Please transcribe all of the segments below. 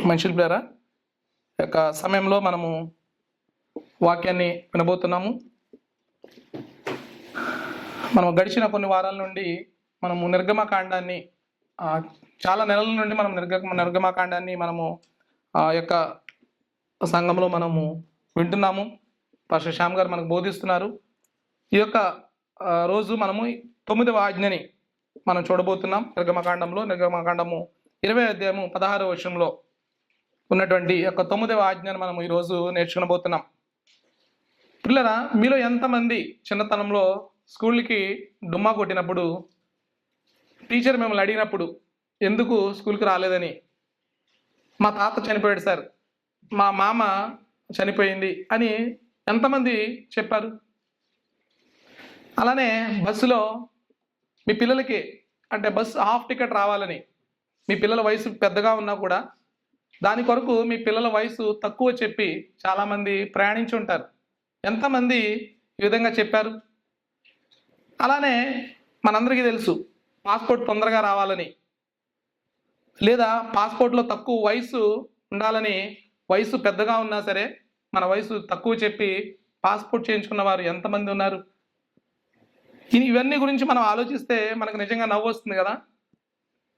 మనుషుల ద్వారా యొక్క సమయంలో మనము వాక్యాన్ని వినబోతున్నాము. మనం గడిచిన కొన్ని వారాల నుండి మనము నిర్గమకాండాన్ని చాలా నెలల నుండి మనం నిర్గమకాండాన్ని మనము యొక్క సంఘంలో మనము వింటున్నాము. పాస్టర్ శ్యామ్ గారు మనకు బోధిస్తున్నారు. ఈ యొక్క రోజు మనము 9వ ఆజ్ఞని మనం చూడబోతున్నాం. నిర్గమకాండము 20వ అధ్యాయము 16వ వచనంలో ఉన్నటువంటి యొక్క 9వ ఆజ్ఞను మనం ఈరోజు నేర్చుకునబోతున్నాం. పిల్లరా, మీలో ఎంతమంది చిన్నతనంలో స్కూల్కి డుమ్మా కొట్టినప్పుడు టీచర్ మిమ్మల్ని అడిగినప్పుడు ఎందుకు స్కూల్కి రాలేదని, మా తాత చనిపోయాడు సార్, మా మామ చనిపోయింది అని ఎంతమంది చెప్పారు? అలానే బస్సులో మీ పిల్లలకి అంటే బస్సు హాఫ్ టికెట్ రావాలని మీ పిల్లల వయసు పెద్దగా ఉన్నా కూడా దాని కొరకు మీ పిల్లల వయసు తక్కువ చెప్పి చాలామంది ప్రయాణించి ఉంటారు. ఎంతమంది ఈ విధంగా చెప్పారు? అలానే మనందరికీ తెలుసు, పాస్పోర్ట్ తొందరగా రావాలని లేదా పాస్పోర్ట్లో తక్కువ వయసు ఉండాలని వయసు పెద్దగా ఉన్నా సరే మన వయసు తక్కువ చెప్పి పాస్పోర్ట్ చేయించుకున్న వారు ఎంతమంది ఉన్నారు? ఇవన్నీ గురించి మనం ఆలోచిస్తే మనకు నిజంగా నవ్వు వస్తుంది కదా.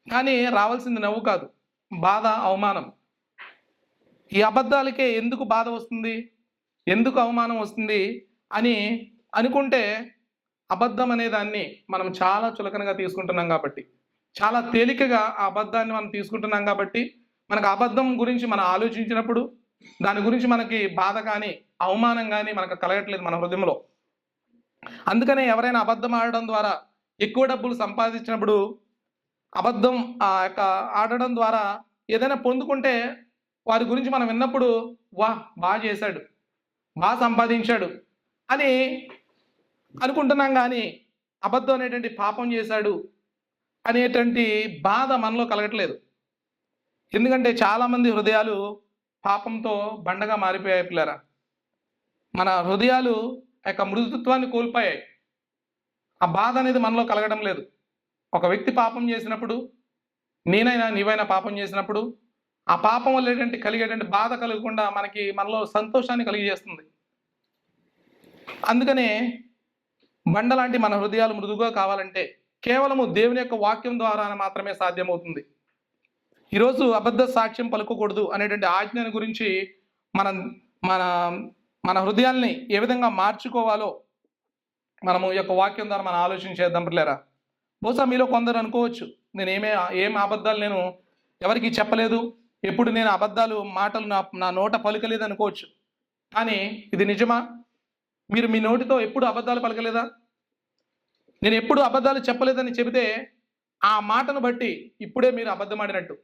కానీ రావాల్సింది నవ్వు కాదు, బాధ, అవమానం. ఈ అబద్ధాలకే ఎందుకు బాధ వస్తుంది, ఎందుకు అవమానం వస్తుంది అని అనుకుంటే అబద్ధం అనే దాన్ని మనం చాలా చులకనగా తీసుకుంటున్నాం కాబట్టి, చాలా తేలికగా ఆ అబద్ధాన్ని మనం తీసుకుంటున్నాం కాబట్టి మనకు అబద్ధం గురించి మనం ఆలోచించినప్పుడు దాని గురించి మనకి బాధ కానీ అవమానం కానీ మనకు కలగట్లేదు మన హృదయంలో. అందుకనే ఎవరైనా అబద్ధం ఆడడం ద్వారా ఎక్కువ డబ్బులు సంపాదించినప్పుడు, అబద్ధం ఆడడం ద్వారా ఏదైనా పొందుకుంటే వారి గురించి మనం విన్నప్పుడు బాగా చేశాడు, బాగా సంపాదించాడు అని అనుకుంటున్నాం. కానీ అబద్ధం అనేటువంటి పాపం చేశాడు అనేటువంటి బాధ మనలో కలగట్లేదు. ఎందుకంటే చాలామంది హృదయాలు పాపంతో బండగా మారిపోయాయి పిల్లరా. మన హృదయాలు యొక్క మృదుత్వాన్ని కోల్పోయాయి. ఆ బాధ అనేది మనలో కలగడం లేదు. ఒక వ్యక్తి పాపం చేసినప్పుడు, నేనైనా నీవైనా పాపం చేసినప్పుడు ఆ పాపం వల్ల కలిగేటువంటి బాధ కలగకుండా మనలో సంతోషాన్ని కలిగజేస్తుంది. అందుకనే బండలాంటి మన హృదయాలు మృదువుగా కావాలంటే కేవలము దేవుని యొక్క వాక్యం ద్వారా మాత్రమే సాధ్యమవుతుంది. ఈరోజు అబద్ధ సాక్ష్యం పలుకోకూడదు అనేటువంటి ఆజ్ఞను గురించి మన మన హృదయాల్ని ఏ విధంగా మార్చుకోవాలో మనము ఈ యొక్క వాక్యం ద్వారా మనం ఆలోచన చేద్దాం పిల్లరా. బహుశా మీలో కొందరు అనుకోవచ్చు, ఏం అబద్ధాలు నేను ఎవరికి చెప్పలేదు, ఎప్పుడు నేను అబద్ధాలు మాటలు నా నోట పలుకలేదు అనుకోవచ్చు. కానీ ఇది నిజమా? మీరు మీ నోటితో ఎప్పుడు అబద్ధాలు పలకలేదా? నేను ఎప్పుడు అబద్ధాలు చెప్పలేదని చెబితే ఆ మాటను బట్టి ఇప్పుడే మీరు అబద్ధం ఆడినట్టు.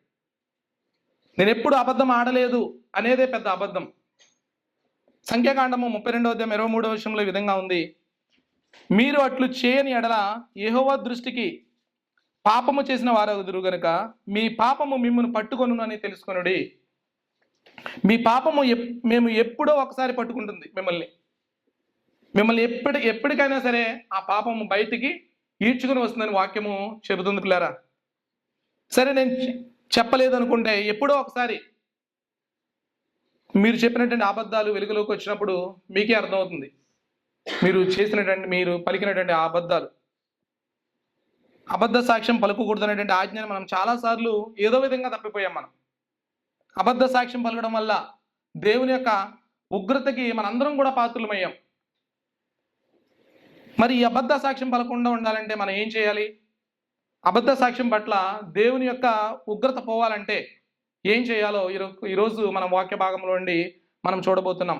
నేను ఎప్పుడు అబద్ధం ఆడలేదు అనేదే పెద్ద అబద్ధం. సంఖ్యాకాండము 32వ అధ్యాయం 23వ వచనంలో ఈ విధంగా ఉంది, మీరు అట్లు చేయని ఎడల యెహోవా దృష్టికి పాపము చేసిన వారెవరు గనుక మీ పాపము మిమ్మల్ని పట్టుకొను అని తెలుసుకొనుడి. మీ పాపము మేము ఎప్పుడో ఒకసారి పట్టుకుంటుంది మిమ్మల్ని ఎప్పటికైనా సరే ఆ పాపము బయటికి ఈడ్చుకుని వస్తుందని వాక్యము చెబుతుంది పిల్లారా. సరే, నేను చెప్పలేదు అనుకుంటే ఎప్పుడో ఒకసారి మీరు చెప్పినటువంటి అబద్ధాలు వెలుగులోకి వచ్చినప్పుడు మీకే అర్థమవుతుంది మీరు పలికినటువంటి ఆ అబద్ధాలు. అబద్ధ సాక్ష్యం పలుకకూడదు అనేటువంటి ఆజ్ఞను మనం చాలాసార్లు ఏదో విధంగా తప్పిపోయాం. మనం అబద్ధ సాక్ష్యం పలకడం వల్ల దేవుని యొక్క ఉగ్రతకి మనందరం కూడా పాత్రులమయ్యాం. మరి ఈ అబద్ధ సాక్ష్యం పలకుండా ఉండాలంటే మనం ఏం చేయాలి? అబద్ధ సాక్ష్యం పట్ల దేవుని యొక్క ఉగ్రత పోవాలంటే ఏం చేయాలో ఈరోజు మనం వాక్య భాగంలో నుండి మనం చూడబోతున్నాం.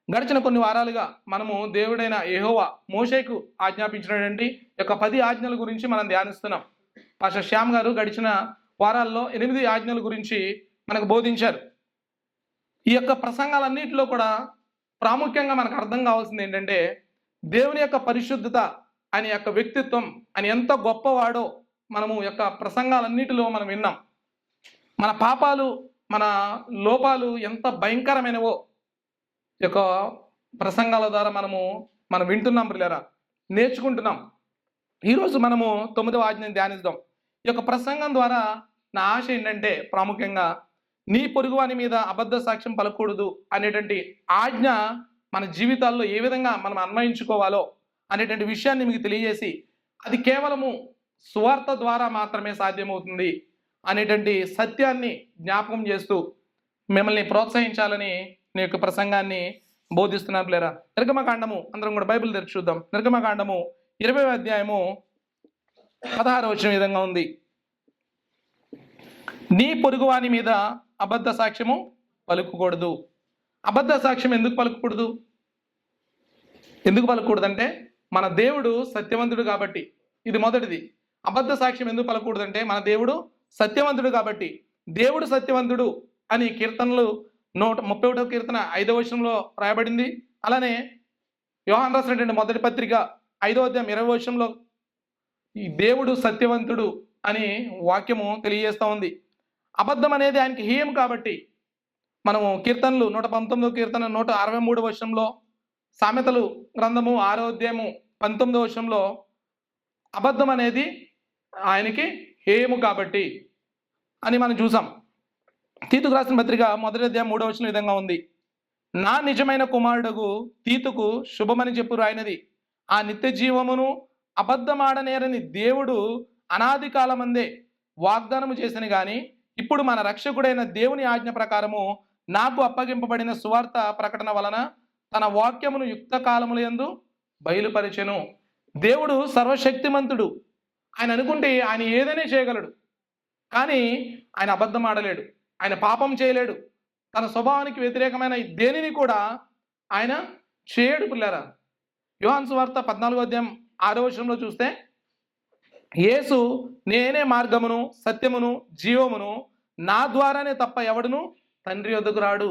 గడిచిన కొన్ని వారాలుగా మనము దేవుడైన యెహోవా మోషేకు ఆజ్ఞాపించినటువంటి యొక్క 10 ఆజ్ఞల గురించి మనం ధ్యానిస్తున్నాం. పాస్టర్ శ్యామ్ గారు గడిచిన వారాల్లో 8 ఆజ్ఞల గురించి మనకు బోధించారు. ఈ యొక్క ప్రసంగాలన్నింటిలో కూడా ప్రాముఖ్యంగా మనకు అర్థం కావాల్సింది ఏంటంటే, దేవుని యొక్క పరిశుద్ధత, ఆయన యొక్క వ్యక్తిత్వం, ఆయన ఎంత గొప్పవాడో మనము యొక్క ప్రసంగాలన్నిటిలో మనం విన్నాం. మన పాపాలు, మన లోపాలు ఎంత భయంకరమైనవో యొక్క ప్రసంగాల ద్వారా మనం వింటున్నాం పిల్లరా, నేర్చుకుంటున్నాం. ఈరోజు మనము 9వ ఆజ్ఞని ధ్యానిద్దాం. ఈ యొక్క ప్రసంగం ద్వారా నా ఆశ ఏంటంటే, ప్రాముఖ్యంగా నీ పొరుగువాని మీద అబద్ధ సాక్ష్యం పలకూడదు అనేటువంటి ఆజ్ఞ మన జీవితాల్లో ఏ విధంగా మనం అన్వయించుకోవాలో అనేటువంటి విషయాన్ని మీకు తెలియజేసి, అది కేవలము సువార్త ద్వారా మాత్రమే సాధ్యమవుతుంది అనేటువంటి సత్యాన్ని జ్ఞాపకం చేస్తూ మిమ్మల్ని ప్రోత్సహించాలని నీ యొక్క ప్రసంగాన్ని బోధిస్తున్నాను ప్లేరా. నిర్గమకాండము అందరం కూడా బైబిల్ తెరిచి చూద్దాం. నిర్గమకాండము 20వ అధ్యాయము 16వ వచనం విధంగా ఉంది. నీ పొరుగువాని మీద అబద్ధ సాక్ష్యము పలుకకూడదు. అబద్ధ సాక్ష్యం ఎందుకు పలుకకూడదు? ఎందుకు పలకూడదంటే మన దేవుడు సత్యవంతుడు కాబట్టి. ఇది మొదటిది. అబద్ధ సాక్ష్యం ఎందుకు పలకూడదంటే మన దేవుడు సత్యవంతుడు కాబట్టి. దేవుడు సత్యవంతుడు అని కీర్తనలు 131వ కీర్తన 5వ వచనంలో రాయబడింది. అలానే యోహాను రాసినటువంటి మొదటి పత్రిక 5వ అధ్యాయం 20వ వచనంలో ఈ దేవుడు సత్యవంతుడు అని వాక్యము తెలియజేస్తూ ఉంది. అబద్ధం అనేది ఆయనకి హేయం కాబట్టి మనము కీర్తనలు 119వ కీర్తన 163వ వచనంలో, సామెతలు గ్రంథము 6వ అధ్యాయము 19వ వచనంలో అబద్ధం అనేది ఆయనకి హేయము కాబట్టి అని మనం చూసాం. తీతుకు రాసిన పత్రిక 1వ అధ్యాయం 3వ వచనం విధంగా ఉంది. నా నిజమైన కుమారుడుగు తీతుకు శుభమని చెప్పు రాయినది. ఆ నిత్య జీవమును అబద్ధమాడనేరని దేవుడు అనాది కాలమందే వాగ్దానము చేసిన గాని ఇప్పుడు మన రక్షకుడైన దేవుని ఆజ్ఞ ప్రకారము నాకు అప్పగింపబడిన సువార్త ప్రకటన వలన తన వాక్యమును యుక్త కాలములందు బయలుపరిచెను. దేవుడు సర్వశక్తిమంతుడు. ఆయన అనుకుంటే ఆయన ఏదైనా చేయగలడు. కానీ ఆయన అబద్ధం ఆడలేడు, ఆయన పాపం చేయలేడు. తన స్వభావానికి వ్యతిరేకమైన దేనిని కూడా ఆయన చేయడు పిల్లరా. యోహాను సువార్త 14వ అధ్యాయం 6వ వచనంలో చూస్తే, యేసు నేనే మార్గమును సత్యమును జీవమును, నా ద్వారానే తప్ప ఎవడును తండ్రి వద్దకు రాడు.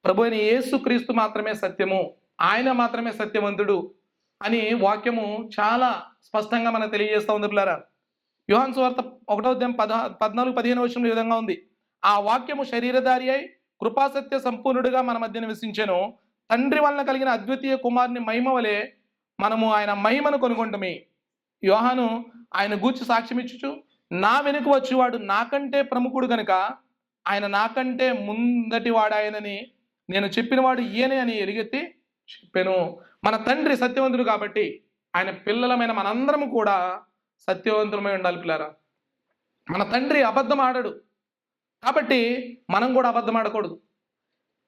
ప్రభు అయిన యేసు క్రీస్తు మాత్రమే సత్యము, ఆయన మాత్రమే సత్యవంతుడు అని వాక్యము చాలా స్పష్టంగా మనకు తెలియజేస్తూ ఉంది పిల్లరా. యోహాను సువార్త 1వ అధ్యాయం 14-15 వచనంలో ఈ విధంగా ఉంది. ఆ వాక్యము శరీరధారి అయి కృపాసత్య సంపూర్ణుడిగా మన మధ్య నివసించెను. తండ్రి వలన కలిగిన అద్వితీయ కుమారుని మహిమ వలె మనము ఆయన మహిమను కొనుగొంటమి. యోహాను ఆయన గూర్చి సాక్ష్యం ఇచ్చుచు, నా వెనుక వచ్చేవాడు నాకంటే ప్రముఖుడు గనుక ఆయన నాకంటే ముందటి వాడాయనని నేను చెప్పినవాడు ఈయనే అని ఎలుగెత్తి చెప్పాను. మన తండ్రి సత్యవంతుడు కాబట్టి ఆయన పిల్లలమైన మనందరము కూడా సత్యవంతులమై ఉండాలి పిల్లరా. మన తండ్రి అబద్ధం ఆడడు కాబట్టి మనం కూడా అబద్ధం ఆడకూడదు.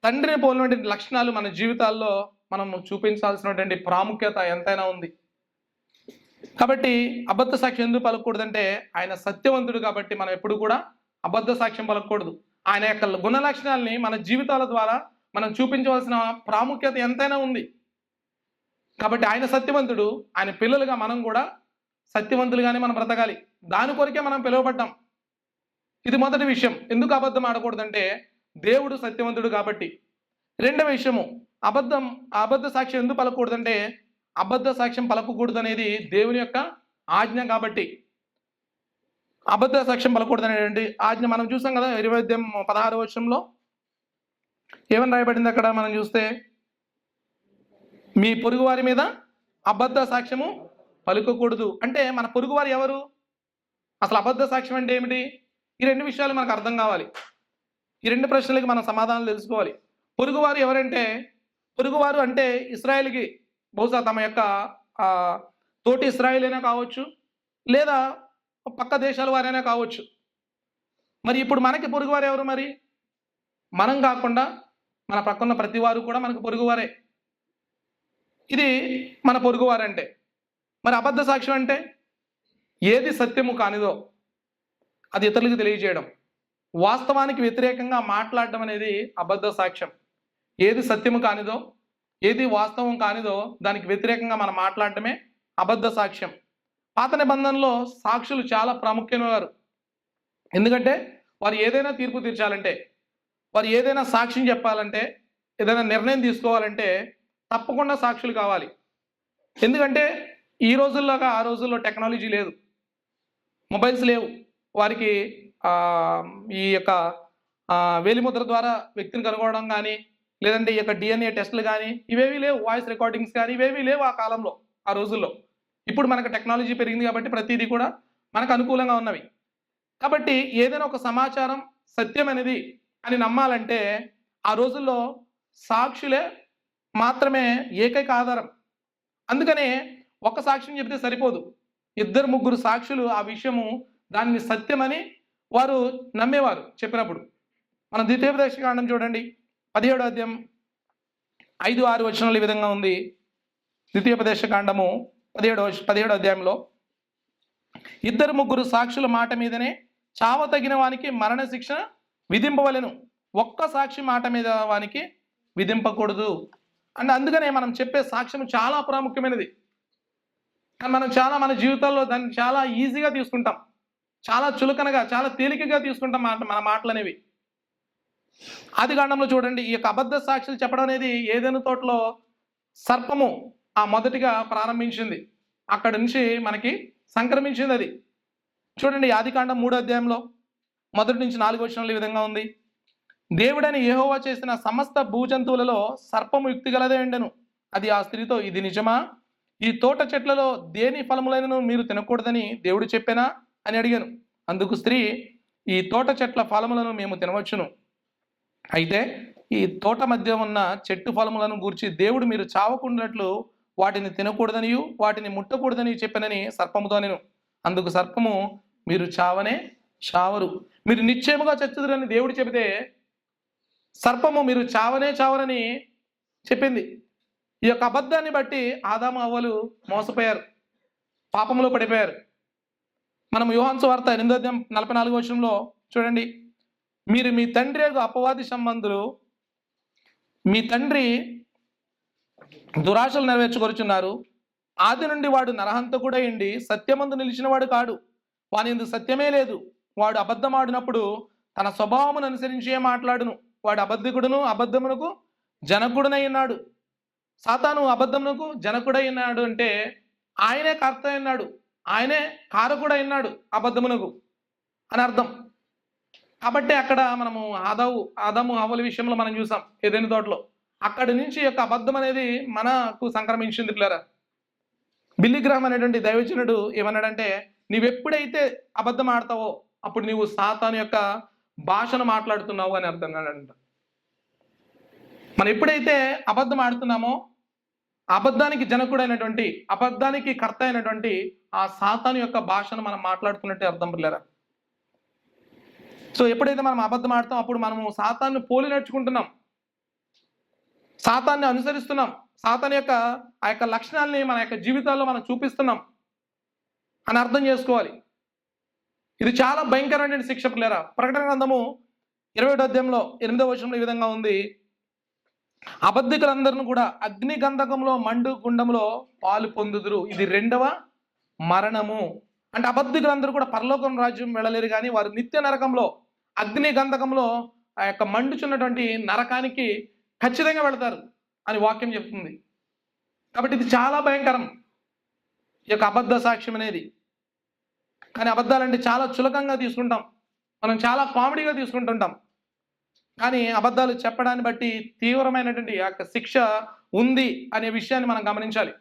తండ్రిని పోలినటువంటి లక్షణాలు మన జీవితాల్లో మనం చూపించాల్సినటువంటి ప్రాముఖ్యత ఎంతైనా ఉంది. కాబట్టి అబద్ధ సాక్ష్యం ఎందుకు పలకూడదంటే ఆయన సత్యవంతుడు కాబట్టి మనం ఎప్పుడు కూడా అబద్ధ సాక్ష్యం పలకూడదు. ఆయన యొక్క గుణ లక్షణాలని మన జీవితాల ద్వారా మనం చూపించవలసిన ప్రాముఖ్యత ఎంతైనా ఉంది. కాబట్టి ఆయన సత్యవంతుడు, ఆయన పిల్లలుగా మనం కూడా సత్యవంతులుగానే మనం బ్రతకాలి. దాని కొరకే మనం పిలువబడ్డాం. ఇది మొదటి విషయం. ఎందుకు అబద్ధం ఆడకూడదంటే దేవుడు సత్యవంతుడు కాబట్టి. రెండవ విషయము, అబద్ధ సాక్ష్యం ఎందుకు పలకూడదంటే అబద్ధ సాక్ష్యం పలకకూడదు అనేది దేవుని యొక్క ఆజ్ఞ కాబట్టి. అబద్ధ సాక్ష్యం పలకూడదు అనేటువంటి ఆజ్ఞ మనం చూసాం కదా. 20వ అధ్యాయం 16వ వచనంలో ఏమని రాయబడింది అక్కడ మనం చూస్తే, మీ పొరుగువారి మీద అబద్ధ సాక్ష్యము పలుకకూడదు. అంటే మన పొరుగువారు ఎవరు? అసలు అబద్ధ సాక్ష్యం అంటే ఏమిటి? ఈ రెండు విషయాలు మనకు అర్థం కావాలి. ఈ రెండు ప్రశ్నలకి మనం సమాధానం తెలుసుకోవాలి. పొరుగువారు ఎవరంటే, పొరుగువారు అంటే ఇశ్రాయేలుకి బహుశా తమ యొక్క తోటి ఇశ్రాయేలైనా కావచ్చు, లేదా పక్క దేశాల వారైనా కావచ్చు. మరి ఇప్పుడు మనకి పొరుగువారు ఎవరు? మరి మనం కాకుండా మన పక్కన్న ప్రతి వారు కూడా మనకు పొరుగువారే. ఇది మన పొరుగువారంటే. మరి అబద్ధ సాక్ష్యం అంటే ఏది సత్యము కానిదో అది ఇతరులకు తెలియజేయడం, వాస్తవానికి వ్యతిరేకంగా మాట్లాడడం అనేది అబద్ధ సాక్ష్యం. ఏది సత్యము కానిదో, ఏది వాస్తవం కానిదో దానికి వ్యతిరేకంగా మనం మాట్లాడటమే అబద్ధ సాక్ష్యం. పాత నిబంధనలో సాక్షులు చాలా ప్రాముఖ్యమైన వారు. ఎందుకంటే వారు ఏదైనా తీర్పు తీర్చాలంటే, వారు ఏదైనా సాక్ష్యం చెప్పాలంటే, ఏదైనా నిర్ణయం తీసుకోవాలంటే తప్పకుండా సాక్షులు కావాలి. ఎందుకంటే ఈ రోజుల్లోగా ఆ రోజుల్లో టెక్నాలజీ లేదు, మొబైల్స్ లేవు. వారికి ఈ యొక్క వేలిముద్ర ద్వారా వ్యక్తిని కనుగొనడం కానీ, లేదంటే ఈ యొక్క DNA టెస్టులు కానీ ఇవేవి లేవు. వాయిస్ రికార్డింగ్స్ కానీ ఇవేవి లేవు ఆ కాలంలో, ఆ రోజుల్లో. ఇప్పుడు మనకు టెక్నాలజీ పెరిగింది కాబట్టి ప్రతిదీ కూడా మనకు అనుకూలంగా ఉన్నవి. కాబట్టి ఏదైనా ఒక సమాచారం సత్యం అనేది అని నమ్మాలంటే ఆ రోజుల్లో సాక్షులే మాత్రమే ఏకైక ఆధారం. అందుకనే ఒక సాక్ష్యం చెబితే సరిపోదు. 2-3 సాక్షులు ఆ విషయము దాన్ని సత్యమని వారు నమ్మేవారు చెప్పినప్పుడు. మన ద్వితీయోపదేశ కాండం చూడండి, 17వ అధ్యాయం 5-6 వచనాలు ఈ విధంగా ఉంది. ద్వితీయోపదేశ కాండము 17వ అధ్యాయంలో 2-3 సాక్షుల మాట మీదనే చావ తగిన వానికి మరణ శిక్ష విధింపవలెను, ఒక్క సాక్షి మాట మీద వానికి విధింపకూడదు. అంటే అందుకనే మనం చెప్పే సాక్ష్యం చాలా ప్రాముఖ్యమైనది. కానీ మనం మన జీవితాల్లో దాన్ని చాలా ఈజీగా తీసుకుంటాం, చాలా చులకనగా, చాలా తేలికగా తీసుకుంటాం మన మాటలు అనేవి. ఆదికాండంలో చూడండి, ఈ యొక్క అబద్ధ సాక్షులు చెప్పడం అనేది ఏదైనా తోటలో సర్పము మొదటిగా ప్రారంభించింది. అక్కడి నుంచి మనకి సంక్రమించింది అది. చూడండి, ఆదికాండం 3వ అధ్యాయంలో 1 నుంచి 4 వచనాలు ఈ విధంగా ఉంది. దేవుడని యెహోవా చేసిన సమస్త భూజంతువులలో సర్పము యుక్తి గలదే ఉండెను. అది ఆ స్త్రీతో, ఇది నిజమా? ఈ తోట చెట్లలో దేని ఫలములైనను మీరు తినకూడదని దేవుడు చెప్పానా అని అడిగాను. అందుకు స్త్రీ, ఈ తోట చెట్ల ఫలములను మేము తినవచ్చును, అయితే ఈ తోట మధ్య ఉన్న చెట్టు ఫలములను గూర్చి దేవుడు మీరు చావకుండాట్లు వాటిని తినకూడదనియు వాటిని ముట్టకూడదని చెప్పనని సర్పముతో నేను. అందుకు సర్పము, మీరు చావరు, మీరు నిశ్చయముగా చచ్చుదురని దేవుడు చెబితే సర్పము మీరు చావరని చెప్పింది. ఈ యొక్క అబద్ధాన్ని బట్టి ఆదాము అవ్వలు మోసపోయారు, పాపంలో పడిపోయారు. మనం యోహాను సువార్త 8వ అధ్యాయం 44వ వచనంలో చూడండి, మీరు మీ తండ్రి అపవాది సంబంధులు, మీ తండ్రి దురాశలు నెరవేర్చుకొరుచున్నారు. ఆది నుండి వాడు నరహంతకుడై ఉండి సత్యమందు నిలిచిన వాడు కాడు, వాని యందు సత్యమే లేదు. వాడు అబద్ధమాడినప్పుడు తన స్వభావమును అనుసరించే మాట్లాడును. వాడు అబద్ధికుడును అబద్ధమునకు జనకుడునై ఉన్నాడు. సాతాను అబద్ధమునకు జనకుడై ఉన్నాడు అంటే ఆయనే కర్త అయినాడు, ఆయనే కారకుడై ఉన్నాడు అబద్ధమునకు అని అర్థం. కాబట్టి అక్కడ మనము ఆదాము హవ్వల విషయంలో మనం చూసాం ఏదైనా తోటలో. అక్కడి నుంచి యొక్క అబద్ధం అనేది మనకు సంక్రమించింది పిల్లరా. బిల్లీ గ్రాహం అనేటువంటి దైవజనుడు ఏమన్నాడంటే, నీవెప్పుడైతే అబద్ధం ఆడతావో అప్పుడు నీవు సాతాను యొక్క భాషను మాట్లాడుతున్నావు అని అర్థం అన్నాడంట. మనం ఎప్పుడైతే అబద్ధం ఆడుతున్నామో అబద్ధానికి జనకుడైనటువంటి, అబద్ధానికి కర్త అయినటువంటి ఆ సాతాను యొక్క భాషను మనం మాట్లాడుతున్నట్టే అర్థం పిల్లరా. సో ఎప్పుడైతే మనం అబద్ధం ఆడతాం అప్పుడు మనము సాతాన్ని పోలి నడుచుకుంటున్నాం, సాతాన్ని అనుసరిస్తున్నాం, సాతాను యొక్క ఆ యొక్క లక్షణాలని మన యొక్క జీవితాల్లో మనం చూపిస్తున్నాం అని అర్థం చేసుకోవాలి. ఇది చాలా భయంకరమైన శిక్ష పిల్లరా. ప్రకటన గ్రంథము 20వ అధ్యాయంలో 8వ వచనంలో ఈ విధంగా ఉంది, అబద్ధికులందరిని కూడా అగ్ని గంధకంలో మండు గుండంలో పాలు పొందుదురు, ఇది 2వ మరణము. అంటే అబద్ధికులందరూ కూడా పరలోకం రాజ్యం వెళ్ళలేరు, కానీ వారు నిత్య నరకంలో అగ్ని గంధకంలో ఆ యొక్క మండుచున్నటువంటి నరకానికి ఖచ్చితంగా వెళతారు అని వాక్యం చెప్తుంది. కాబట్టి ఇది చాలా భయంకరం ఈ యొక్క అబద్ధ సాక్ష్యం అనేది. కానీ అబద్ధాలంటే చాలా చులకంగా తీసుకుంటాం, మనం చాలా కామెడీగా తీసుకుంటుంటాం. కానీ అబద్ధాలు చెప్పడాన్ని బట్టి తీవ్రమైనటువంటి ఆ యొక్క శిక్ష ఉంది అనే విషయాన్ని మనం గమనించాలి.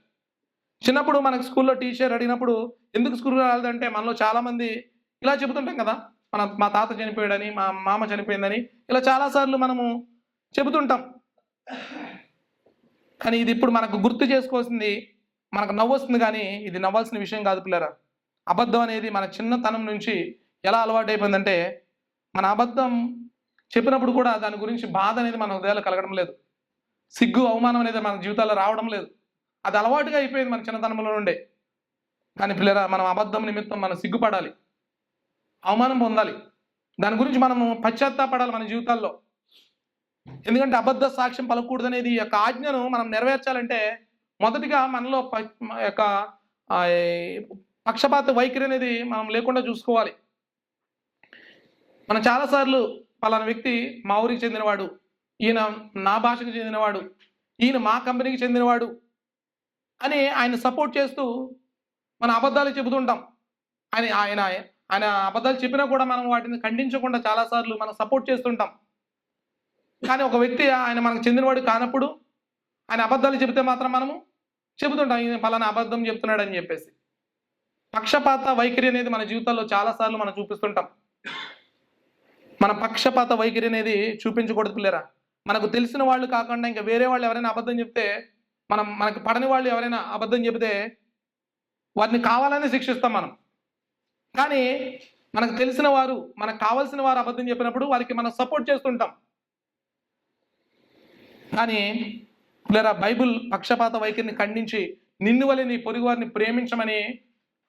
చిన్నప్పుడు మనకు స్కూల్లో టీచర్ అడిగినప్పుడు ఎందుకు స్కూల్ రాలేదంటే మనలో చాలా మంది ఇలా చెబుతుంటాం కదా, మా తాత చనిపోయాడని, మా మామ చనిపోయిందని, ఇలా చాలాసార్లు మనము చెబుతుంటాం. కానీ ఇది ఇప్పుడు మనకు గుర్తు చేసుకోవాల్సింది, మనకు నవ్వొస్తుంది కానీ ఇది నవ్వాల్సిన విషయం కాదు పిల్లరా. అబద్ధం అనేది మన చిన్నతనం నుంచి ఎలా అలవాటు అయిపోయిందంటే, మన అబద్ధం చెప్పినప్పుడు కూడా దాని గురించి బాధ అనేది మన హృదయాలు కలగడం లేదు, సిగ్గు అవమానం అనేది మన జీవితాల్లో రావడం లేదు. అది అలవాటుగా అయిపోయింది మన చిన్నతనంలో నుండే. కానీ పిల్లరా, మనం అబద్ధం నిమిత్తం మనం సిగ్గుపడాలి, అవమానం పొందాలి, దాని గురించి మనము పశ్చాత్తాపడాలి మన జీవితాల్లో. ఎందుకంటే అబద్ధ సాక్ష్యం పలకూడదు అనేది ఈ యొక్క ఆజ్ఞను మనం నెరవేర్చాలంటే మొదటిగా మనలో యొక్క పక్షపాత వైఖరి అనేది మనం లేకుండా చూసుకోవాలి. మనం చాలాసార్లు పలానా వ్యక్తి మా ఊరికి చెందినవాడు, ఈయన నా భాషకు చెందినవాడు, ఈయన మా కంపెనీకి చెందినవాడు అని ఆయన సపోర్ట్ చేస్తూ మన అబద్ధాలు చెబుతుంటాం. ఆయన అబద్ధాలు చెప్పినా కూడా మనం వాటిని ఖండించకుండా చాలాసార్లు మనం సపోర్ట్ చేస్తుంటాం. కానీ ఒక వ్యక్తి ఆయన మనకు చెందినవాడు కానప్పుడు ఆయన అబద్ధాలు చెబితే మాత్రం మనము చెబుతుంటాం, ఈయన పలానా అబద్ధం చెప్తున్నాడు అని చెప్పేసి. పక్షపాత వైఖరి అనేది మన జీవితాల్లో చాలాసార్లు మనం చూపిస్తుంటాం. మన పక్షపాత వైఖరి అనేది చూపించకూడదు పిల్లరా. మనకు తెలిసిన వాళ్ళు కాకుండా ఇంకా వేరే వాళ్ళు ఎవరైనా అబద్ధం చెప్తే, మనకు పడని వాళ్ళు ఎవరైనా అబద్ధం చెబితే వారిని కావాలని శిక్షిస్తాం మనం. కానీ మనకు తెలిసిన వారు, మనకు కావాల్సిన వారు అబద్ధం చెప్పినప్పుడు వారికి మనం సపోర్ట్ చేస్తుంటాం. కానీ పిల్లరా, బైబిల్ పక్షపాత వైఖరిని ఖండించి నిన్ను వలె నీ పొరుగు వారిని ప్రేమించమని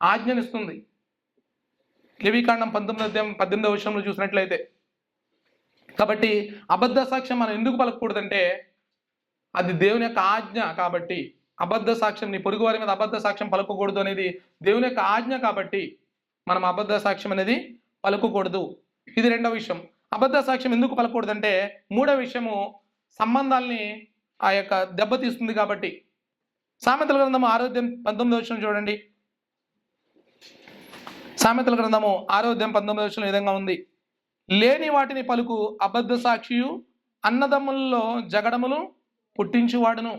ఆజ్ఞనిస్తుంది. లేవీకాండం 19:18 చూసినట్లయితే. కాబట్టి అబద్ధ సాక్ష్యం మనం ఎందుకు పలకకూడదంటే అది దేవుని యొక్క ఆజ్ఞ. కాబట్టి అబద్ధ సాక్ష్యం, నీ పొరుగు వారి మీద అబద్ధ సాక్ష్యం పలకకూడదు అనేది దేవుని యొక్క ఆజ్ఞ. కాబట్టి మనం అబద్ధ సాక్ష్యం అనేది పలకకూడదు. ఇది రెండవ విషయం. అబద్ధ సాక్ష్యం ఎందుకు పలకూడదంటే మూడవ విషయము సంబంధాల్ని ఆ యొక్క దెబ్బతీస్తుంది. కాబట్టి సామెతల గ్రంథము 6:19 చూడండి. సామెతల గ్రంథము 6:19 ఈ విధంగా ఉంది. లేని వాటిని పలుకు అబద్ధ సాక్షియు అన్నదమ్ములలో జగడములు పుట్టించువాడును.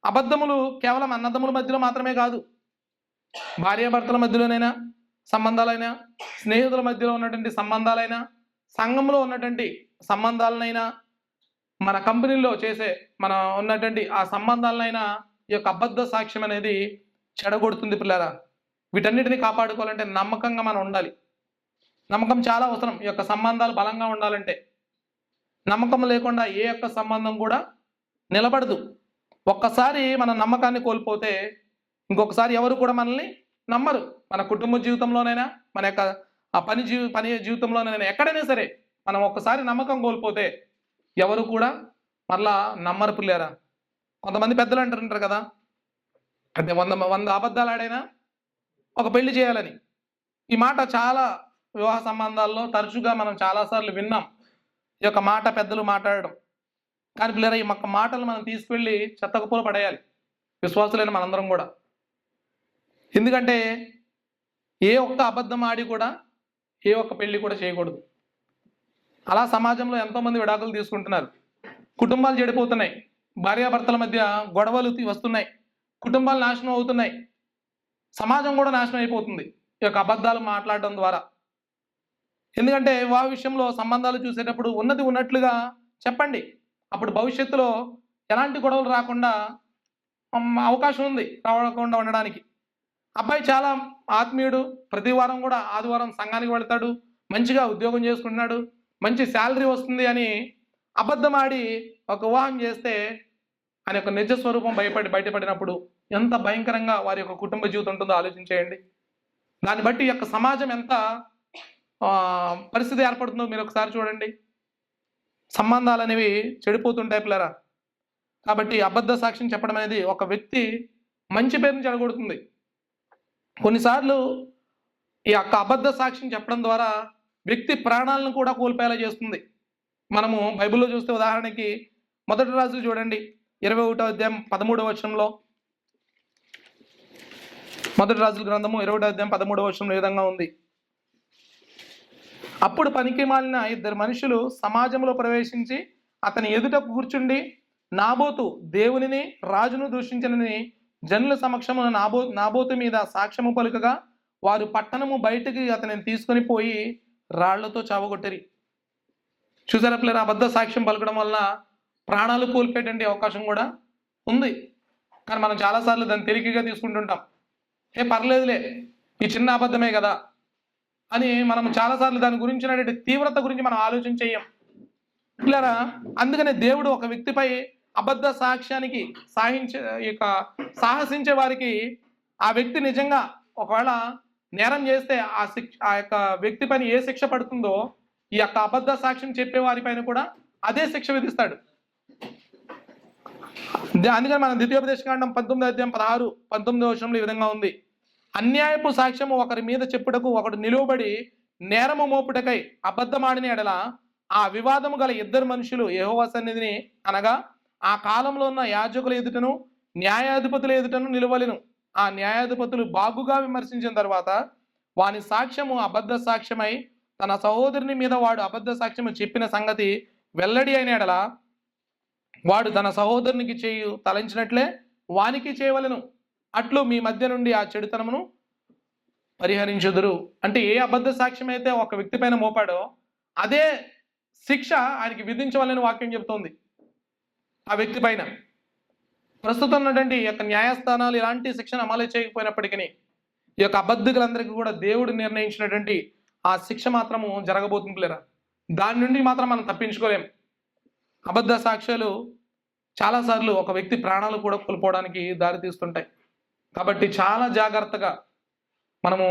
అబద్ధములు కేవలం అన్నదమ్ముల మధ్యలో మాత్రమే కాదు, భార్యాభర్తల మధ్యలోనైనా సంబంధాలైనా, స్నేహితుల మధ్యలో ఉన్నటువంటి సంబంధాలైనా, సంఘంలో ఉన్నటువంటి సంబంధాలనైనా, మన కంపెనీలో మన ఉన్నటువంటి ఆ సంబంధాలనైనా ఈ యొక్క అబద్ధ సాక్ష్యం అనేది చెడగొడుతుంది పిల్లరా. వీటన్నిటిని కాపాడుకోవాలంటే నమ్మకంగా మనం ఉండాలి. నమ్మకం చాలా అవసరం. ఈ యొక్క సంబంధాలు బలంగా ఉండాలంటే నమ్మకం లేకుండా ఏ యొక్క సంబంధం కూడా నిలబడదు. ఒక్కసారి మన నమ్మకాన్ని కోల్పోతే ఇంకొకసారి ఎవరు కూడా మనల్ని నమ్మరు. మన కుటుంబ జీవితంలోనైనా, మన యొక్క ఆ పని జీవితంలోనైనా, ఎక్కడైనా సరే మనం ఒక్కసారి నమ్మకం కోల్పోతే ఎవరు కూడా మరలా నమ్మరు పిల్లారా. కొంతమంది పెద్దలు అంటారు కదా, అంటే 100 అబద్ధాలు ఆడైనా ఒక పెళ్లి చేయాలని. ఈ మాట చాలా వివాహ సంబంధాల్లో తరచుగా మనం చాలాసార్లు విన్నాం, ఈ యొక్క మాట పెద్దలు మాట్లాడడం. కానీ పిల్లరా, ఈ మాటలు మనం తీసుకువెళ్ళి చెత్తకుపోలు పడేయాలి, విశ్వాసులైన మనందరం కూడా. ఎందుకంటే ఏ ఒక్క అబద్ధం ఆడి కూడా ఏ ఒక్క పెళ్లి కూడా చేయకూడదు. అలా సమాజంలో ఎంతోమంది విడాకులు తీసుకుంటున్నారు, కుటుంబాలు చెడిపోతున్నాయి, భార్యాభర్తల మధ్య గొడవలు వస్తున్నాయి, కుటుంబాలు నాశనం అవుతున్నాయి, సమాజం కూడా నాశనం అయిపోతుంది ఈ యొక్క అబద్ధాలు మాట్లాడడం ద్వారా. ఎందుకంటే వివాహ విషయంలో సంబంధాలు చూసేటప్పుడు ఉన్నది ఉన్నట్లుగా చెప్పండి. అప్పుడు భవిష్యత్తులో ఎలాంటి గొడవలు రాకుండా అవకాశం ఉంది, రాకుండా ఉండడానికి. అబ్బాయి చాలా ఆత్మీయుడు, ప్రతి వారం కూడా ఆదివారం సంఘానికి వెళ్తాడు, మంచిగా ఉద్యోగం చేసుకుంటున్నాడు, మంచి శాలరీ వస్తుంది అని అబద్ధం ఆడి ఒక వివాహం చేస్తే ఆయన యొక్క నిజ స్వరూపం బయటపడినప్పుడు ఎంత భయంకరంగా వారి యొక్క కుటుంబ జీవితం ఉంటుందో ఆలోచించేయండి. దాన్ని బట్టి ఈ యొక్క సమాజం ఎంత పరిస్థితి ఏర్పడుతుందో మీరు ఒకసారి చూడండి. సంబంధాలు అనేవి చెడిపోతుంటాయి పిల్లరా. కాబట్టి అబద్ధ సాక్ష్యం చెప్పడం అనేది ఒక వ్యక్తి మంచి పేరుని చెడగొడుతుంది. కొన్నిసార్లు ఈ యొక్క అబద్ధ సాక్ష్యం చెప్పడం ద్వారా వ్యక్తి ప్రాణాలను కూడా కోల్పోయేలా చేస్తుంది. మనము బైబిల్లో చూస్తే ఉదాహరణకి 1 రాజులు చూడండి, 21:13 1 రాజుల గ్రంథము 21:13 ఈ విధంగా ఉంది. అప్పుడు పనికి మాలిన 2 మనుషులు సమాజంలో ప్రవేశించి అతని ఎదుట కూర్చుండి నాబోతు దేవునిని రాజును దూషించనని జనుల సమక్షమున నాబోతు మీద సాక్ష్యము పలుకగా వారు పట్టణము బయటికి అతనిని తీసుకొని పోయి రాళ్లతో చావగొట్టరి. చూసారా పిల్లరా, అబద్ధ సాక్ష్యం పలకడం వల్ల ప్రాణాలు కోల్పోయేటువంటి అవకాశం కూడా ఉంది. కానీ మనం చాలాసార్లు దాన్ని తేలికగా తీసుకుంటుంటాం. పర్లేదులే, ఈ చిన్న అబద్ధమే కదా అని మనం చాలాసార్లు దాని గురించినటువంటి తీవ్రత గురించి మనం ఆలోచన చెయ్యం పిల్లరా. అందుకనే దేవుడు ఒక వ్యక్తిపై అబద్ధ సాక్ష్యానికి సాహసించే వారికి ఆ వ్యక్తి నిజంగా ఒకవేళ నేరం చేస్తే ఆ యొక్క వ్యక్తి పైన ఏ శిక్ష పడుతుందో ఈ యొక్క అబద్ధ సాక్ష్యం చెప్పే వారి పైన కూడా అదే శిక్ష విధిస్తాడు. అందుకని మన ద్వితీయోపదేశకాండం 19:16-19 ఈ విధంగా ఉంది. అన్యాయపు సాక్ష్యము ఒకరి మీద చెప్పుటకు ఒకడు నిలువబడి నేరము మోపుటకై అబద్ధమాడిన ఎడల ఆ వివాదము గల 2 మనుషులు యెహోవా సన్నిధిని అనగా ఆ కాలంలో ఉన్న యాజకుల ఎదుటను న్యాయాధిపతుల ఎదుటను నిలవలెను. ఆ న్యాయాధిపతులు బాగుగా విమర్శించిన తర్వాత వాని సాక్ష్యము అబద్ధ సాక్ష్యమై తన సహోదరుని మీద వాడు అబద్ధ సాక్ష్యము చెప్పిన సంగతి వెల్లడి అయిన ఎడల వాడు తన సహోదరునికి తలంచినట్లే వానికి చేయవలెను. అట్లు మీ మధ్య నుండి ఆ చెడుతనమును పరిహరించుదురు. అంటే ఏ అబద్ధ సాక్ష్యం అయితే ఒక వ్యక్తి పైన మోపాడో అదే శిక్ష ఆయనకి విధించవాలని వాక్యం చెబుతోంది ఆ వ్యక్తి పైన. ప్రస్తుతం ఉన్నటువంటి ఈ యొక్క న్యాయస్థానాలు ఇలాంటి శిక్షణ అమలు చేయకపోయినప్పటికీ ఈ యొక్క అబద్ధికులందరికీ కూడా దేవుడు నిర్ణయించినటువంటి ఆ శిక్ష మాత్రము జరగబోతుంది లేరా. దాని నుండి మాత్రం మనం తప్పించుకోలేం. అబద్ధ సాక్ష్యాలు చాలాసార్లు ఒక వ్యక్తి ప్రాణాలు కూడా కోల్పోవడానికి దారి తీస్తుంటాయి. కాబట్టి చాలా జాగ్రత్తగా మనం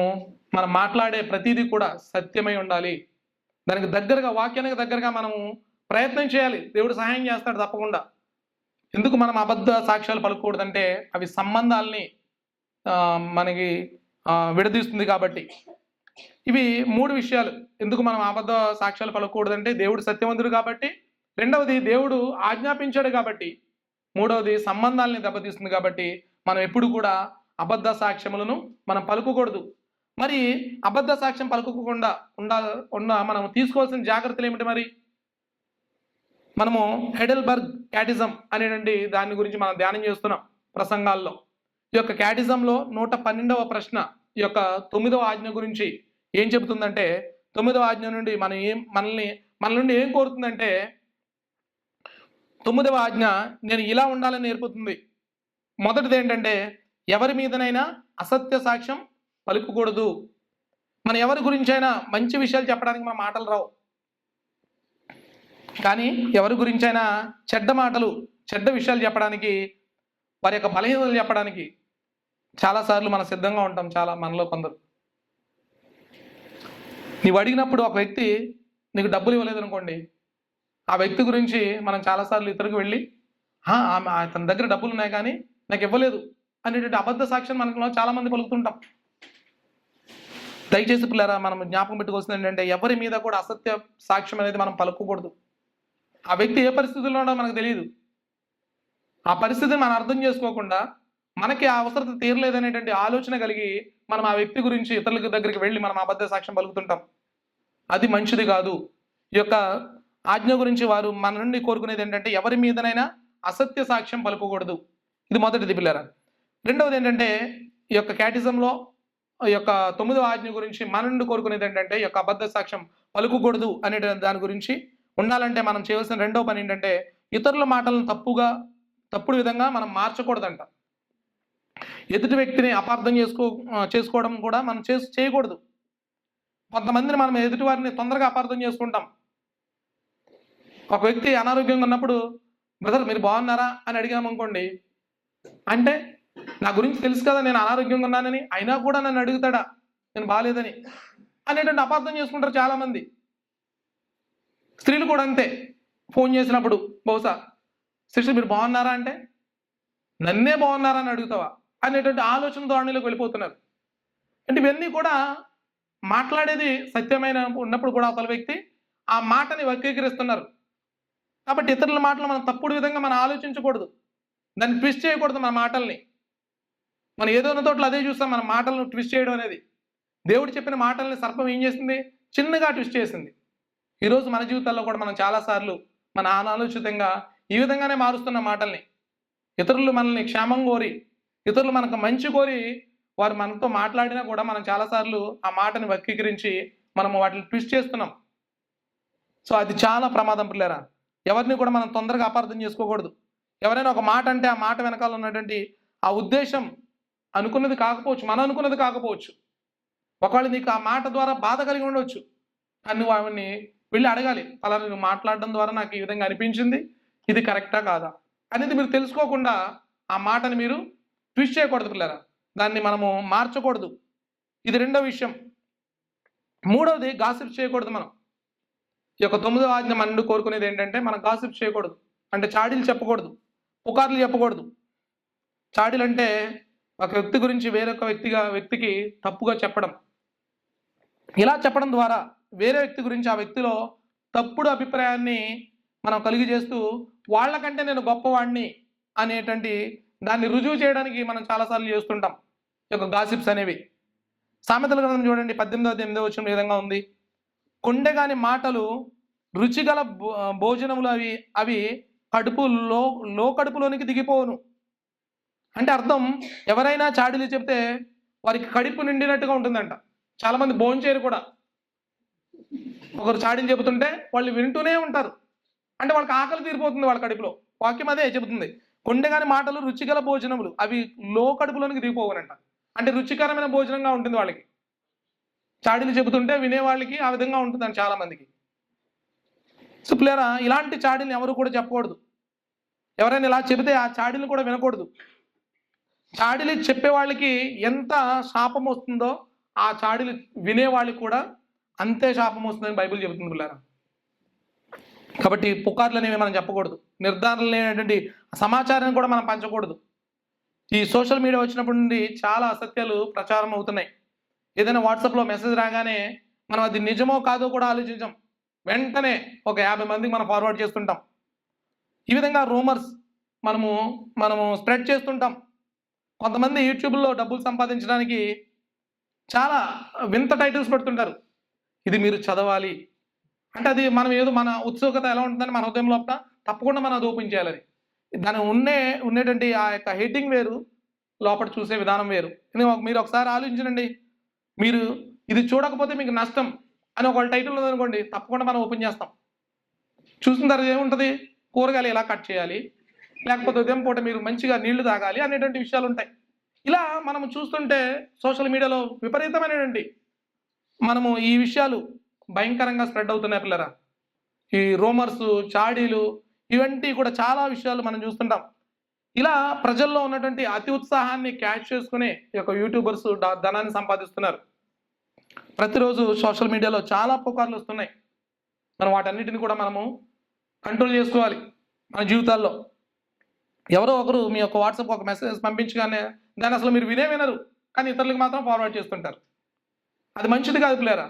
మాట్లాడే ప్రతిదీ కూడా సత్యమై ఉండాలి. దానికి దగ్గరగా, వాక్యానికి దగ్గరగా మనము ప్రయత్నం చేయాలి. దేవుడు సహాయం చేస్తాడు తప్పకుండా. ఎందుకు మనం అబద్ధ సాక్ష్యాలు పలకూడదంటే అవి సంబంధాలని మనకి విడదీస్తుంది కాబట్టి. ఇవి 3 విషయాలు. ఎందుకు మనం అబద్ధ సాక్ష్యాలు పలకూడదంటే దేవుడు సత్యవంతుడు కాబట్టి, రెండవది దేవుడు ఆజ్ఞాపించాడు కాబట్టి, మూడవది సంబంధాలని దెబ్బతీస్తుంది కాబట్టి మనం ఎప్పుడు కూడా అబద్ధ సాక్ష్యములను మనం పలుకకూడదు. మరి అబద్ధ సాక్ష్యం పలుకోకుండా మనం తీసుకోవాల్సిన జాగ్రత్తలు ఏమిటి? మరి మనము హెడెల్బర్గ్ క్యాటిజం అనేటువంటి దాని గురించి మనం ధ్యానం చేస్తున్నాం ప్రసంగాల్లో. ఈ యొక్క క్యాటిజంలో 112వ ప్రశ్న ఈ యొక్క 9వ ఆజ్ఞ గురించి ఏం చెబుతుందంటే, 9వ ఆజ్ఞ నుండి మన నుండి ఏం కోరుతుందంటే, 9వ ఆజ్ఞ నేను ఇలా ఉండాలని నేర్పుతుంది. మొదటిది ఏంటంటే, ఎవరి మీదనైనా అసత్య సాక్ష్యం పలుకకూడదు. మన ఎవరి గురించైనా మంచి విషయాలు చెప్పడానికి మన మాటలు రావు, కానీ ఎవరి గురించైనా చెడ్డ విషయాలు చెప్పడానికి, వారి యొక్క బలహీనతలు చెప్పడానికి చాలాసార్లు మనం సిద్ధంగా ఉంటాం. మనలో కొందరు, నీవు అడిగినప్పుడు ఒక వ్యక్తి నీకు డబ్బులు ఇవ్వలేదు అనుకోండి, ఆ వ్యక్తి గురించి మనం చాలాసార్లు ఇతరులకు వెళ్ళి తన దగ్గర డబ్బులు ఉన్నాయి కానీ నాకు ఇవ్వలేదు అనేటువంటి అబద్ధ సాక్ష్యం మనలో చాలా మంది పలుకుతుంటాం. దయచేసి పిల్లరా, మనం జ్ఞాపకం పెట్టుకోవాల్సింది ఏంటంటే, ఎవరి మీద కూడా అసత్య సాక్ష్యం అనేది మనం పలుకోకూడదు. ఆ వ్యక్తి ఏ పరిస్థితుల్లో ఉండో మనకు తెలియదు. ఆ పరిస్థితిని మనం అర్థం చేసుకోకుండా మనకి ఆ అవసరత తీరలేదనేటువంటి ఆలోచన కలిగి మనం ఆ వ్యక్తి గురించి ఇతరుల దగ్గరికి వెళ్ళి మనం అబద్ధ సాక్ష్యం పలుకుతుంటాం. అది మంచిది కాదు. ఈ యొక్క ఆజ్ఞ గురించి వారు మన నుండి కోరుకునేది ఏంటంటే, ఎవరి మీదనైనా అసత్య సాక్ష్యం పలుకకూడదు. ఇది మొదటిది పిల్లరా. రెండవది ఏంటంటే, ఈ యొక్క క్యాటిజంలో ఈ యొక్క 9వ ఆజ్ఞ గురించి మన నుండి కోరుకునేది ఏంటంటే, ఈ యొక్క అబద్ధ సాక్ష్యం పలుకకూడదు అనే దాని గురించి ఉండాలంటే మనం చేయవలసిన రెండవ పని ఏంటంటే, ఇతరుల మాటలను తప్పుడు విధంగా మనం మార్చకూడదంట. ఎదుటి వ్యక్తిని అపార్థం చేసుకోవడం కూడా మనం చేయకూడదు. కొంతమందిని మనం ఎదుటి వారిని తొందరగా అపార్థం చేసుకుంటాం. ఒక వ్యక్తి అనారోగ్యంగా ఉన్నప్పుడు, బ్రదర్ మీరు బాగున్నారా అని అడిగామనుకోండి, అంటే నా గురించి తెలుసు కదా నేను అనారోగ్యంగా ఉన్నానని, అయినా కూడా నన్ను అడుగుతాడా నేను బాగాలేదని అనేటువంటి అపార్థం చేసుకుంటారు చాలామంది. స్త్రీలు కూడా అంతే. ఫోన్ చేసినప్పుడు బహుశా, సిస్టర్ మీరు బాగున్నారా అంటే, నన్నే బాగున్నారా అని అడుగుతావా అనేటువంటి ఆలోచన ధోరణిలోకి వెళ్ళిపోతున్నారు. అంటే ఇవన్నీ కూడా మాట్లాడేది సత్యమైన ఉన్నప్పుడు కూడా అవతల వ్యక్తి ఆ మాటని వక్రీకరిస్తున్నారు. కాబట్టి ఇతరుల మాటలు మనం తప్పుడు విధంగా మనం ఆలోచించకూడదు, దాన్ని ట్విస్ట్ చేయకూడదు. మన మాటల్ని మనం ఏదో ఉన్న తోటలో అదే చూస్తాం. మన మాటలను ట్విస్ట్ చేయడం అనేది, దేవుడు చెప్పిన మాటల్ని సర్పం ఏం చేసింది? చిన్నగా ట్విస్ట్ చేసింది. ఈరోజు మన జీవితాల్లో కూడా మనం చాలాసార్లు మన అనాలోచితంగా ఈ విధంగానే మారుస్తున్న మాటల్ని. ఇతరులు మనల్ని క్షేమం కోరి, ఇతరులు మనకు మంచి కోరి వారు మనతో మాట్లాడినా కూడా మనం చాలాసార్లు ఆ మాటని వక్రీకరించి మనం వాటిని ట్విస్ట్ చేస్తున్నాం. సో అది చాలా ప్రమాదం పిల్లరా. ఎవరిని కూడా మనం తొందరగా అపార్థం చేసుకోకూడదు. ఎవరైనా ఒక మాట అంటే ఆ మాట వెనకాల ఉన్నటువంటి ఆ ఉద్దేశం అనుకున్నది కాకపోవచ్చు, మనం అనుకున్నది కాకపోవచ్చు. ఒకవేళ నీకు ఆ మాట ద్వారా బాధ కలిగి ఉండవచ్చు, కానీ నువ్వు ఆవిడ్ని వెళ్ళి అడగాలి, అలా నువ్వు మాట్లాడడం ద్వారా నాకు ఈ విధంగా అనిపించింది, ఇది కరెక్టా కాదా అనేది మీరు తెలుసుకోకుండా ఆ మాటని మీరు ట్విస్ట్ చేయకూడదు పిల్లరా. దాన్ని మనము మార్చకూడదు. ఇది రెండో విషయం. మూడవది, గాసిప్ చేయకూడదు. మనం ఈ యొక్క 9వ ఆజ్ఞ మన నుండి కోరుకునేది ఏంటంటే, మనం గాసిప్ చేయకూడదు. అంటే చాడీలు చెప్పకూడదు, పుకార్లు చెప్పకూడదు. చాడీలు అంటే ఒక వ్యక్తి గురించి వేరొక వ్యక్తికి తప్పుగా చెప్పడం. ఇలా చెప్పడం ద్వారా వేరే వ్యక్తి గురించి ఆ వ్యక్తిలో తప్పుడు అభిప్రాయాన్ని మనం కలిగి చేస్తూ వాళ్ళకంటే నేను గొప్పవాడిని అనేటువంటి దాన్ని రుజువు చేయడానికి మనం చాలాసార్లు చేస్తుంటాం ఈ యొక్క గాసిప్స్ అనేవి. సామెతల గ్రంథం చూడండి, 18వ వచనం ఈ విధంగా ఉంది, కొండెగాని మాటలు రుచిగల భోజనములు అవి కడుపులోనికి దిగిపోవును. అంటే అర్థం, ఎవరైనా చాడీలు చెప్తే వారికి కడుపు నిండినట్టుగా ఉంటుందంట. చాలామంది భోంచేయరు కూడా. ఒకరు చాడీలు చెబుతుంటే వాళ్ళు వింటూనే ఉంటారు. అంటే వాళ్ళకి ఆకలి తీరిపోతుంది వాళ్ళ కడుపులో. వాక్యం అదే చెబుతుంది. కొండెగాని మాటలు రుచిగల భోజనములు అవి లో కడుపులోనికి దిగిపోవనంట. అంటే రుచికరమైన భోజనంగా ఉంటుంది వాళ్ళకి. చాడీలు చెబుతుంటే వినేవాళ్ళకి ఆ విధంగా ఉంటుందని చాలా మందికి. సో ప్రియులారా, ఇలాంటి చాడీలు ఎవరు కూడా చెప్పకూడదు. ఎవరైనా ఇలా చెబితే ఆ చాడీలు కూడా వినకూడదు. చాడీలు చెప్పే వాళ్ళకి ఎంత శాపం వస్తుందో ఆ చాడీలు వినేవాళ్ళకి కూడా అంతే శాపం వస్తుందని బైబిల్ చెబుతుంది పిల్లారా. కాబట్టి పుకార్లు అనేవి మనం చెప్పకూడదు. నిర్ధారణ లేనటువంటి సమాచారాన్ని కూడా మనం పంచకూడదు. ఈ సోషల్ మీడియా వచ్చినప్పటి నుండి చాలా అసత్యాలు ప్రచారం అవుతున్నాయి. ఏదైనా వాట్సాప్లో మెసేజ్ రాగానే మనం అది నిజమో కాదో కూడా ఆలోచించాం. వెంటనే ఒక 50 మందికి మనం ఫార్వర్డ్ చేస్తుంటాం. ఈ విధంగా రూమర్స్ మనము స్ప్రెడ్ చేస్తుంటాం. కొంతమంది యూట్యూబ్లో డబ్బులు సంపాదించడానికి చాలా వింత టైటిల్స్ పెడుతుంటారు. ఇది మీరు చదవాలి అంటే అది మనం ఏదో మన ఉత్సుకత ఎలా ఉంటుందని మన హృదయం లోపల తప్పకుండా మనం అది ఓపెన్ చేయాలని. దాని ఉండేటువంటి ఆ యొక్క హెడ్డింగ్ వేరు, లోపల చూసే విధానం వేరు. మీరు ఒకసారి ఆలోచించండి. మీరు ఇది చూడకపోతే మీకు నష్టం అని ఒక టైటిల్ ఉందనుకోండి, తప్పకుండా మనం ఓపెన్ చేస్తాం. చూసిన తర్వాత ఏముంటుంది, కూరగాయలు ఎలా కట్ చేయాలి, లేకపోతే ఉదయం పూట మీరు మంచిగా నీళ్లు తాగాలి అనేటువంటి విషయాలు ఉంటాయి. ఇలా మనం చూస్తుంటే సోషల్ మీడియాలో విపరీతమైనటువంటి మనము ఈ విషయాలు భయంకరంగా స్ప్రెడ్ అవుతున్నాయి పిల్లరా. ఈ రూమర్స్, చాడీలు ఇవంటి కూడా చాలా విషయాలు మనం చూస్తుంటాం. ఇలా ప్రజల్లో ఉన్నటువంటి అతి ఉత్సాహాన్ని క్యాచ్ చేసుకునే ఈ యొక్క యూట్యూబర్స్ ధనాన్ని సంపాదిస్తున్నారు. ప్రతిరోజు సోషల్ మీడియాలో చాలా పుకార్లు వస్తున్నాయి. మనం వాటన్నిటిని కూడా మనము కంట్రోల్ చేసుకోవాలి మన జీవితాల్లో. ఎవరో ఒకరు మీ యొక్క వాట్సాప్ ఒక మెసేజ్ పంపించగానే దాన్ని అసలు మీరు వినరు, కానీ ఇతరులకు మాత్రం ఫార్వర్డ్ చేస్తుంటారు. అది మంచిది కాదు పిల్లరా.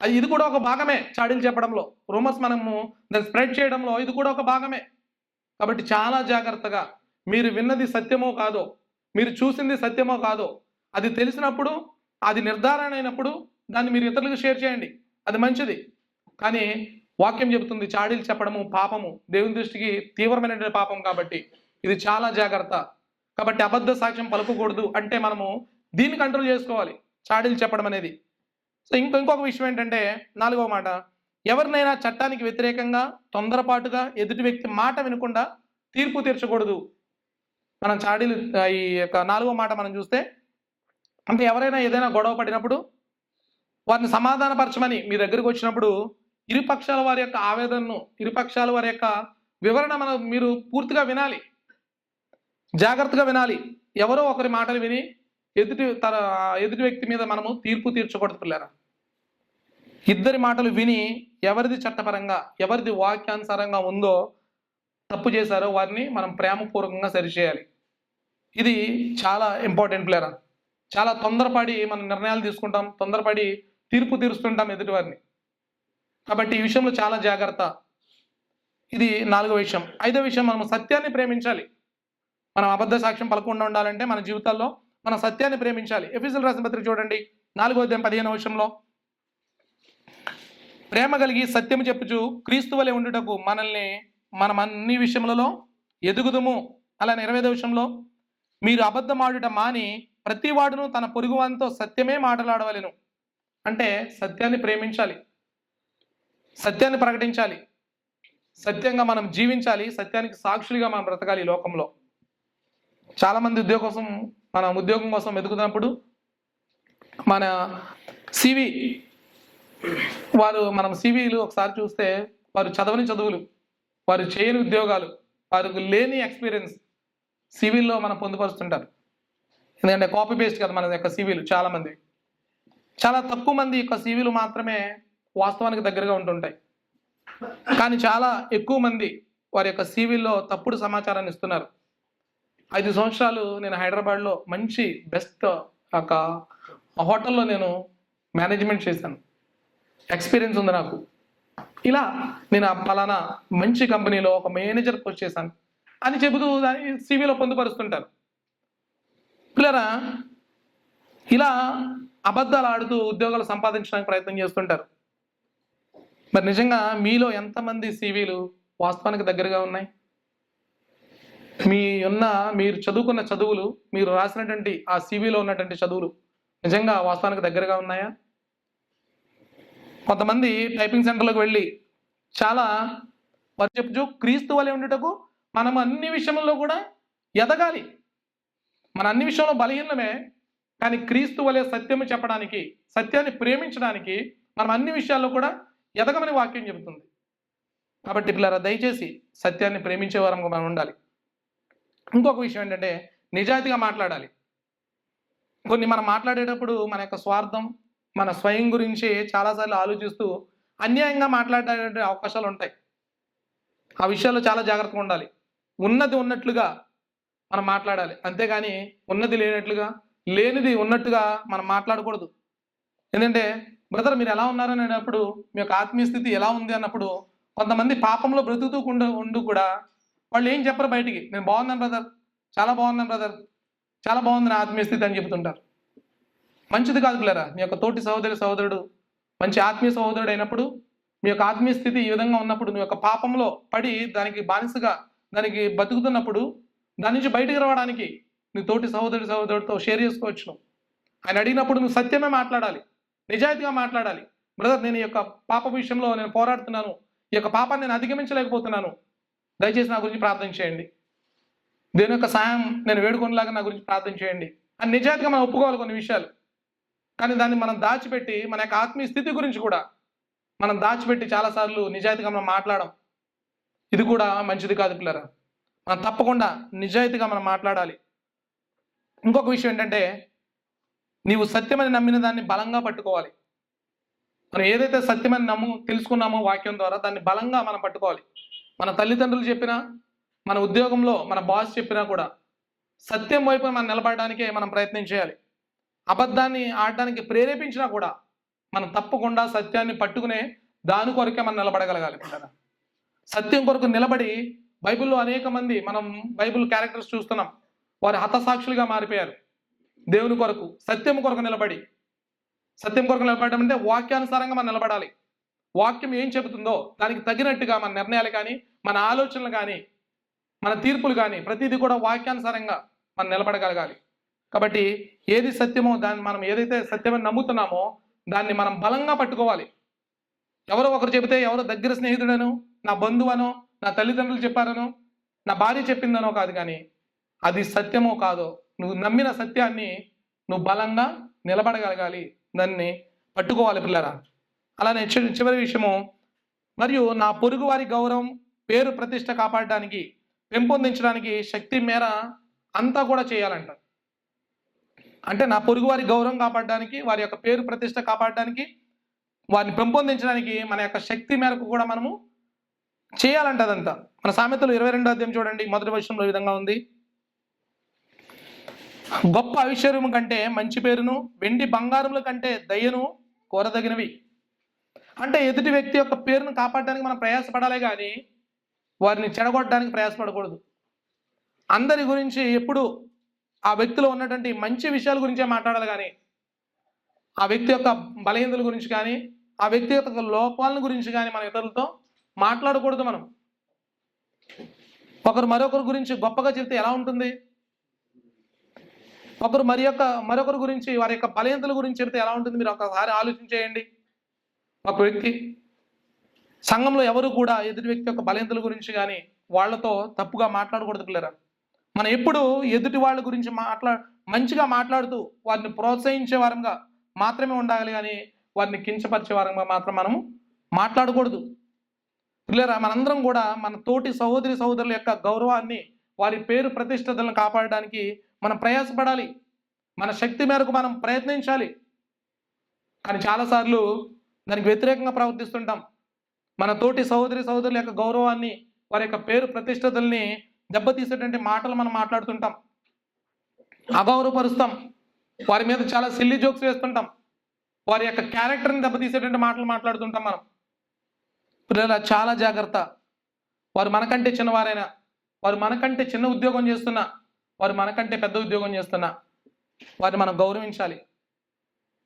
ఇది కూడా ఒక భాగమే చాడీలు చెప్పడంలో, రూమర్స్ మనము దాన్ని స్ప్రెడ్ చేయడంలో ఇది కూడా ఒక భాగమే. కాబట్టి చాలా జాగ్రత్తగా మీరు విన్నది సత్యమో కాదో, మీరు చూసింది సత్యమో కాదో అది తెలిసినప్పుడు, అది నిర్ధారణ అయినప్పుడు దాన్ని మీరు ఇతరులకు షేర్ చేయండి, అది మంచిది. కానీ వాక్యం చెబుతుంది చాడీలు చెప్పడము పాపము, దేవుని దృష్టికి తీవ్రమైనటువంటి పాపం. కాబట్టి ఇది చాలా జాగ్రత్త. కాబట్టి అబద్ధ సాక్ష్యం పలుకకూడదు అంటే మనము దీన్ని కంట్రోల్ చేసుకోవాలి, చాడీలు చెప్పడం అనేది. సో ఇంకొక విషయం ఏంటంటే 4వ మాట, ఎవరినైనా చట్టానికి వ్యతిరేకంగా తొందరపాటుగా ఎదుటి వ్యక్తి మాట వినకుండా తీర్పు తీర్చకూడదు. మనం చాడీలు ఈ యొక్క 4వ మాట మనం చూస్తే, అంటే ఎవరైనా ఏదైనా గొడవ పడినప్పుడు వారిని సమాధానపరచమని మీ దగ్గరకు వచ్చినప్పుడు ఇరుపక్షాల వారి యొక్క ఆవేదనను, ఇరుపక్షాల వారి యొక్క వివరణ మీరు పూర్తిగా వినాలి, జాగ్రత్తగా వినాలి. ఎవరో ఒకరి మాటలు విని ఎదుటి వ్యక్తి మీద మనము తీర్పు తీర్చకూడదు పిల్లరా. ఇద్దరి మాటలు విని ఎవరిది చట్టపరంగా, ఎవరిది వాక్యానుసారంగా ఉందో, తప్పు చేశారో వారిని మనం ప్రేమపూర్వకంగా సరిచేయాలి. ఇది చాలా ఇంపార్టెంట్ పిల్లరా. చాలా తొందరపడి మనం నిర్ణయాలు తీసుకుంటాం, తొందరపడి తీర్పు తీరుస్తుంటాం ఎదుటి వారిని. కాబట్టి ఈ విషయంలో చాలా జాగ్రత్త. ఇది 4వ విషయం. 5వ విషయం, మనం సత్యాన్ని ప్రేమించాలి. మనం అబద్ధ సాక్ష్యం పలకుండా ఉండాలంటే మన జీవితాల్లో మనం సత్యాన్ని ప్రేమించాలి. ఎఫెసీయులకు రాసిన పత్రిక చూడండి 4వ అధ్యాయం 15వ వచనంలో, ప్రేమ కలిగి సత్యము చెప్పుచు క్రీస్తు వలె ఉండుటకు మనం అన్ని విషయములలో ఎదుగుదుము. అలానే 25వ వచనంలో, మీరు అబద్ధమాడుట మాని ప్రతి వాడును తన పొరుగువానితో సత్యమే మాట్లాడవలెను. అంటే సత్యాన్ని ప్రేమించాలి, సత్యాన్ని ప్రకటించాలి, సత్యంగా మనం జీవించాలి, సత్యానికి సాక్షులుగా మనం బ్రతకాలి. ఈ లోకంలో చాలామంది ఉద్యోగం కోసం వెతుకుతున్నప్పుడు మన సివి మనం సివిలు ఒకసారి చూస్తే వారు చదవని చదువులు, వారు చేయని ఉద్యోగాలు, వారికి లేని ఎక్స్పీరియన్స్ సివిల్లో మనం పొందుపరుస్తుంటారు. ఎందుకంటే కాపీ పేస్ట్ కదా మన యొక్క సివిలు. చాలా తక్కువ మంది యొక్క సివిలు మాత్రమే వాస్తవానికి దగ్గరగా ఉంటుంటాయి. కానీ చాలా ఎక్కువ మంది వారి యొక్క సివిల్లో తప్పుడు సమాచారాన్ని ఇస్తున్నారు. 5 సంవత్సరాలు నేను హైదరాబాద్లో మంచి బెస్ట్ ఒక హోటల్లో నేను మేనేజ్మెంట్ చేశాను, ఎక్స్పీరియన్స్ ఉంది నాకు. ఇలా నేను పలానా మంచి కంపెనీలో ఒక మేనేజర్ పోస్ట్ చేశాను అని చెబుతూ సివిలో పొందుపరుస్తుంటారు. పిల్లరా, ఇలా అబద్ధాలు ఆడుతూ ఉద్యోగాలు సంపాదించడానికి ప్రయత్నం చేస్తుంటారు. మరి నిజంగా మీలో ఎంతమంది సివిలు వాస్తవానికి దగ్గరగా ఉన్నాయి? మీరు చదువుకున్న చదువులు, మీరు రాసినటువంటి ఆ సివిలో ఉన్నటువంటి చదువులు నిజంగా వాస్తవానికి దగ్గరగా ఉన్నాయా? కొంతమంది టైపింగ్ సెంటర్లకు వెళ్ళి చాలా వారు చెప్పు క్రీస్తు వలె ఉండుటకు మనం అన్ని విషయంలో కూడా ఎదగాలి. మన అన్ని విషయంలో బలహీనమే, కానీ క్రీస్తు వలె సత్యము చెప్పడానికి, సత్యాన్ని ప్రేమించడానికి మనం అన్ని విషయాల్లో కూడా ఎదగమని వాక్యం చెబుతుంది. కాబట్టి పిల్లరా, దయచేసి సత్యాన్ని ప్రేమించే వారంగా మనం ఉండాలి. ఇంకొక విషయం ఏంటంటే నిజాయితీగా మాట్లాడాలి. కొన్ని మనం మాట్లాడేటప్పుడు మన యొక్క స్వార్థం, మన స్వయం గురించి చాలాసార్లు ఆలోచిస్తూ అన్యాయంగా మాట్లాడే అవకాశాలు ఉంటాయి. ఆ విషయాల్లో చాలా జాగ్రత్తగా ఉండాలి. ఉన్నది ఉన్నట్లుగా మనం మాట్లాడాలి, అంతేగాని ఉన్నది లేనట్లుగా, లేనిది ఉన్నట్టుగా మనం మాట్లాడకూడదు. ఎందుకంటే బ్రదర్ మీరు ఎలా ఉన్నారని అన్నప్పుడు, మీ యొక్క ఆత్మీయ స్థితి ఎలా ఉంది అన్నప్పుడు, కొంతమంది పాపంలో బ్రతుకుతూ ఉండు కూడా వాళ్ళు ఏం చెప్పరు బయటికి, నేను బాగున్నాను బ్రదర్, చాలా బాగున్నాను బ్రదర్, చాలా బాగుంది నా ఆత్మీయ స్థితి అని చెబుతుంటారు. మంచిది కాదు పిల్లరా. మీ యొక్క తోటి సహోదరుడు మంచి ఆత్మీయ సహోదరుడు అయినప్పుడు, మీ యొక్క ఆత్మీయ స్థితి ఈ విధంగా ఉన్నప్పుడు, మీ యొక్క పాపంలో పడి దానికి బానిసగా దానికి బతుకుతున్నప్పుడు, దాని నుంచి బయటికి రావడానికి నీ తోటి సహోదరుడితో షేర్ చేసుకోవచ్చు. ఆయన అడిగినప్పుడు నువ్వు సత్యమే మాట్లాడాలి, నిజాయితీగా మాట్లాడాలి. బ్రదర్ నేను ఈ యొక్క పాప విషయంలో నేను పోరాడుతున్నాను, ఈ యొక్క పాపాన్ని నేను అధిగమించలేకపోతున్నాను, దయచేసి నా గురించి ప్రార్థన చేయండి, దేని యొక్క సాయం నేను వేడుకొనిలాగా నా గురించి ప్రార్థన చేయండి అని నిజాయితీగా మనం ఒప్పుకోవాలి కొన్ని విషయాలు. కానీ దాన్ని మనం దాచిపెట్టి, మన యొక్క ఆత్మీయ స్థితి గురించి కూడా మనం దాచిపెట్టి చాలాసార్లు నిజాయితీగా మనం మాట్లాడడం, ఇది కూడా మంచిది కాదు పిల్లరా. మనం తప్పకుండా నిజాయితీగా మనం మాట్లాడాలి. ఇంకొక విషయం ఏంటంటే నీవు సత్యమని నమ్మిన దాన్ని బలంగా పట్టుకోవాలి. మనం ఏదైతే సత్యమని తెలుసుకున్నామో వాక్యం ద్వారా దాన్ని బలంగా మనం పట్టుకోవాలి. మన తల్లిదండ్రులు చెప్పినా, మన ఉద్యోగంలో మన బాస్ చెప్పినా కూడా సత్యం వైపు మనం నిలబడడానికే మనం ప్రయత్నం చేయాలి. అబద్ధాన్ని ఆడడానికి ప్రేరేపించినా కూడా మనం తప్పకుండా సత్యాన్ని పట్టుకునే దాని కొరకే మనం నిలబడగలగాలి. సత్యం కొరకు నిలబడి, బైబిల్లో అనేక మంది మనం బైబిల్ క్యారెక్టర్స్ చూస్తున్నాం, వారు హతసాక్షులుగా మారిపోయారు. దేవుని కొరకు, సత్యం కొరకు నిలబడి, సత్యం కొరకు నిలబడడం అంటే వాక్యానుసారంగా మనం నిలబడాలి. వాక్యం ఏం చెబుతుందో దానికి తగినట్టుగా మన నిర్ణయాలు కానీ, మన ఆలోచనలు కానీ, మన తీర్పులు కానీ ప్రతిదీ కూడా వాక్యానుసారంగా మనం నిలబడగలగాలి. కాబట్టి ఏది సత్యమో దాన్ని మనం ఏదైతే సత్యమని నమ్ముతున్నామో దాన్ని మనం బలంగా పట్టుకోవాలి. ఎవరో ఒకరు చెబితే, ఎవరో దగ్గర స్నేహితుడనో, నా బంధువనో, నా తల్లిదండ్రులు చెప్పారనో, నా భార్య చెప్పిందనో కాదు, కానీ అది సత్యమో కాదో నువ్వు నమ్మిన సత్యాన్ని నువ్వు బలంగా నిలబడగలగాలి, దాన్ని పట్టుకోవాలి పిల్లరా. అలానే చివరి విషయము, మరియు నా పొరుగు వారి గౌరవం, పేరు ప్రతిష్ట కాపాడడానికి, పెంపొందించడానికి శక్తి మేర అంతా కూడా చేయాలంట. అంటే నా పొరుగు వారి గౌరవం కాపాడడానికి, వారి యొక్క పేరు ప్రతిష్ట కాపాడడానికి, వారిని పెంపొందించడానికి మన యొక్క శక్తి మేరకు కూడా మనము చేయాలంట అదంతా. మన సామెతలు 22వ అధ్యాయం చూడండి, మొదటి వచనంలో ఈ విధంగా ఉంది, గొప్ప ఐశ్వర్యము కంటే మంచి పేరును, వెండి బంగారముల కంటే దయను కోరదగినవి. అంటే ఎదుటి వ్యక్తి యొక్క పేరును కాపాడడానికి మనం ప్రయాసపడాలి, కానీ వారిని చెడగొట్టడానికి ప్రయాసపడకూడదు. అందరి గురించి ఎప్పుడు ఆ వ్యక్తిలో ఉన్నటువంటి మంచి విషయాల గురించే మాట్లాడాలి, కానీ ఆ వ్యక్తి యొక్క బలహీనతల గురించి కానీ, ఆ వ్యక్తి యొక్క లోపాల గురించి కానీ మన ఇతరులతో మాట్లాడకూడదు. మనం ఒకరు మరొకరి గురించి గొప్పగా చెప్తే ఎలా ఉంటుంది? ఒకరు మరొకరి గురించి వారి యొక్క బలహీనతల గురించి చెబితే ఎలా ఉంటుంది? మీరు ఒకసారి ఆలోచించేయండి. ఒక వ్యక్తి సంఘంలో ఎవరు కూడా ఎదుటి వ్యక్తి యొక్క బలహీనతల గురించి కానీ వాళ్ళతో తప్పుగా మాట్లాడకూడదు పిల్లరా. మనం ఎప్పుడు ఎదుటి వాళ్ళ గురించి మంచిగా మాట్లాడుతూ వారిని ప్రోత్సహించే వారంగా మాత్రమే ఉండాలి, కానీ వారిని కించపరిచే వారంగా మాత్రం మనము మాట్లాడకూడదు పిల్లరా. మనందరం కూడా మన తోటి సహోదరుల యొక్క గౌరవాన్ని, వారి పేరు ప్రతిష్టతలను కాపాడడానికి మనం ప్రయాసపడాలి, మన శక్తి మేరకు మనం ప్రయత్నించాలి. కానీ చాలాసార్లు దానికి వ్యతిరేకంగా ప్రవర్తిస్తుంటాం. మన తోటి సహోదరుల యొక్క గౌరవాన్ని, వారి యొక్క పేరు ప్రతిష్టతల్ని దెబ్బతీసేటువంటి మాటలు మనం మాట్లాడుతుంటాం, అగౌరవపరుస్తాం, వారి మీద చాలా సిల్లీ జోక్స్ వేస్తుంటాం, వారి యొక్క క్యారెక్టర్ని దెబ్బతీసేటువంటి మాటలు మాట్లాడుతుంటాం మనం. పిల్లల చాలా జాగ్రత్త. వారు మనకంటే చిన్నవారైనా, వారు మనకంటే చిన్న ఉద్యోగం చేస్తున్నా, వారు మనకంటే పెద్ద ఉద్యోగం చేస్తున్నా వారిని మనం గౌరవించాలి.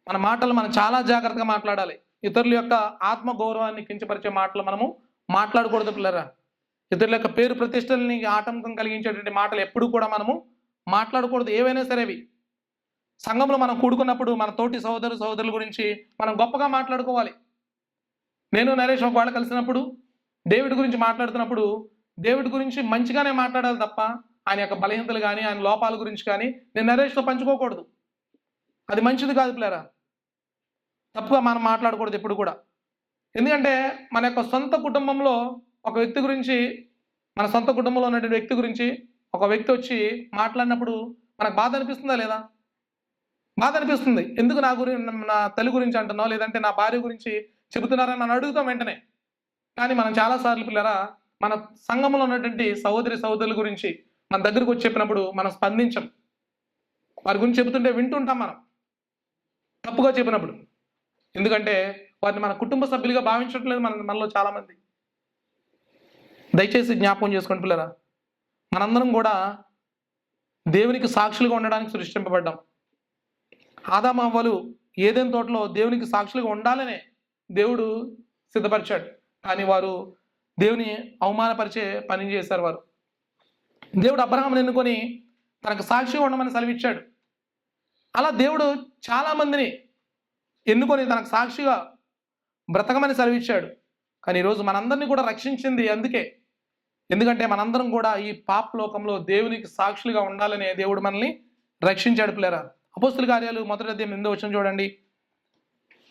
మన మాటలు మనం చాలా జాగ్రత్తగా మాట్లాడాలి. ఇతరుల యొక్క ఆత్మ గౌరవాన్ని కించపరిచే మాటలు మనము మాట్లాడకూడదు పిల్లరా. ఇతరుల యొక్క పేరు ప్రతిష్టలని ఆటంకం కలిగించేటువంటి మాటలు ఎప్పుడు కూడా మనము మాట్లాడకూడదు. ఏవైనా సరేవి సంఘంలో మనం కూడుకున్నప్పుడు మన తోటి సహోదరుల గురించి మనం గొప్పగా మాట్లాడుకోవాలి. నేను నరేష్ ఒకవేళ కలిసినప్పుడు డేవిడ్ గురించి మాట్లాడుతున్నప్పుడు డేవిడ్ గురించి మంచిగానే మాట్లాడాలి తప్ప ఆయన యొక్క బలహీనతలు కానీ ఆయన లోపాల గురించి కానీ నేను నరేష్తో పంచుకోకూడదు. అది మంచిది కాదు పిల్లరా. తప్పుగా మనం మాట్లాడకూడదు ఎప్పుడు కూడా. ఎందుకంటే మన యొక్క సొంత కుటుంబంలో ఒక వ్యక్తి గురించి, మన సొంత కుటుంబంలో ఉన్నటువంటి వ్యక్తి గురించి ఒక వ్యక్తి వచ్చి మాట్లాడినప్పుడు మనకు బాధ అనిపిస్తుందా లేదా? బాధ అనిపిస్తుంది. ఎందుకు నా తల్లి గురించి అంటున్నావు, లేదంటే నా భార్య గురించి చెబుతున్నారని నన్ను అడుగుతాం వెంటనే. కానీ మనం చాలాసార్లు పిల్లరా మన సంఘంలో ఉన్నటువంటి సహోదరుల గురించి మన దగ్గరకు వచ్చి చెప్పినప్పుడు మనం స్పందించం. వారి గురించి చెబుతుంటే వింటుంటాం మనం తప్పుగా చెప్పినప్పుడు. ఎందుకంటే వారిని మన కుటుంబ సభ్యులుగా భావించట్లేదు మనలో చాలామంది. దయచేసి జ్ఞాపకం చేసుకోండి పిల్లరా, మనందరం కూడా దేవునికి సాక్షులుగా ఉండడానికి సృష్టింపబడ్డాం. ఆదాము అవ్వలు ఏదైనా తోటలో దేవునికి సాక్షులుగా ఉండాలనే దేవుడు సిద్ధపరిచాడు. కానీ వారు దేవుని అవమానపరిచే పని చేశారు. వారు దేవుడు అబ్రహామును ఎన్నుకొని తనకు సాక్షిగా ఉండమని సెలవిచ్చాడు. అలా దేవుడు చాలామందిని ఎన్నుకొని తనకు సాక్షిగా బ్రతకమని సెలవిచ్చాడు. కానీ ఈరోజు మనందరినీ కూడా రక్షించింది అందుకే. ఎందుకంటే మనందరం కూడా ఈ పాప లోకంలో దేవునికి సాక్షులుగా ఉండాలనే దేవుడు మనల్ని రక్షించాడు పిల్లరా. అపోస్తుల కార్యాలు 1వ అధ్యాయం 8వ వచనం చూడండి.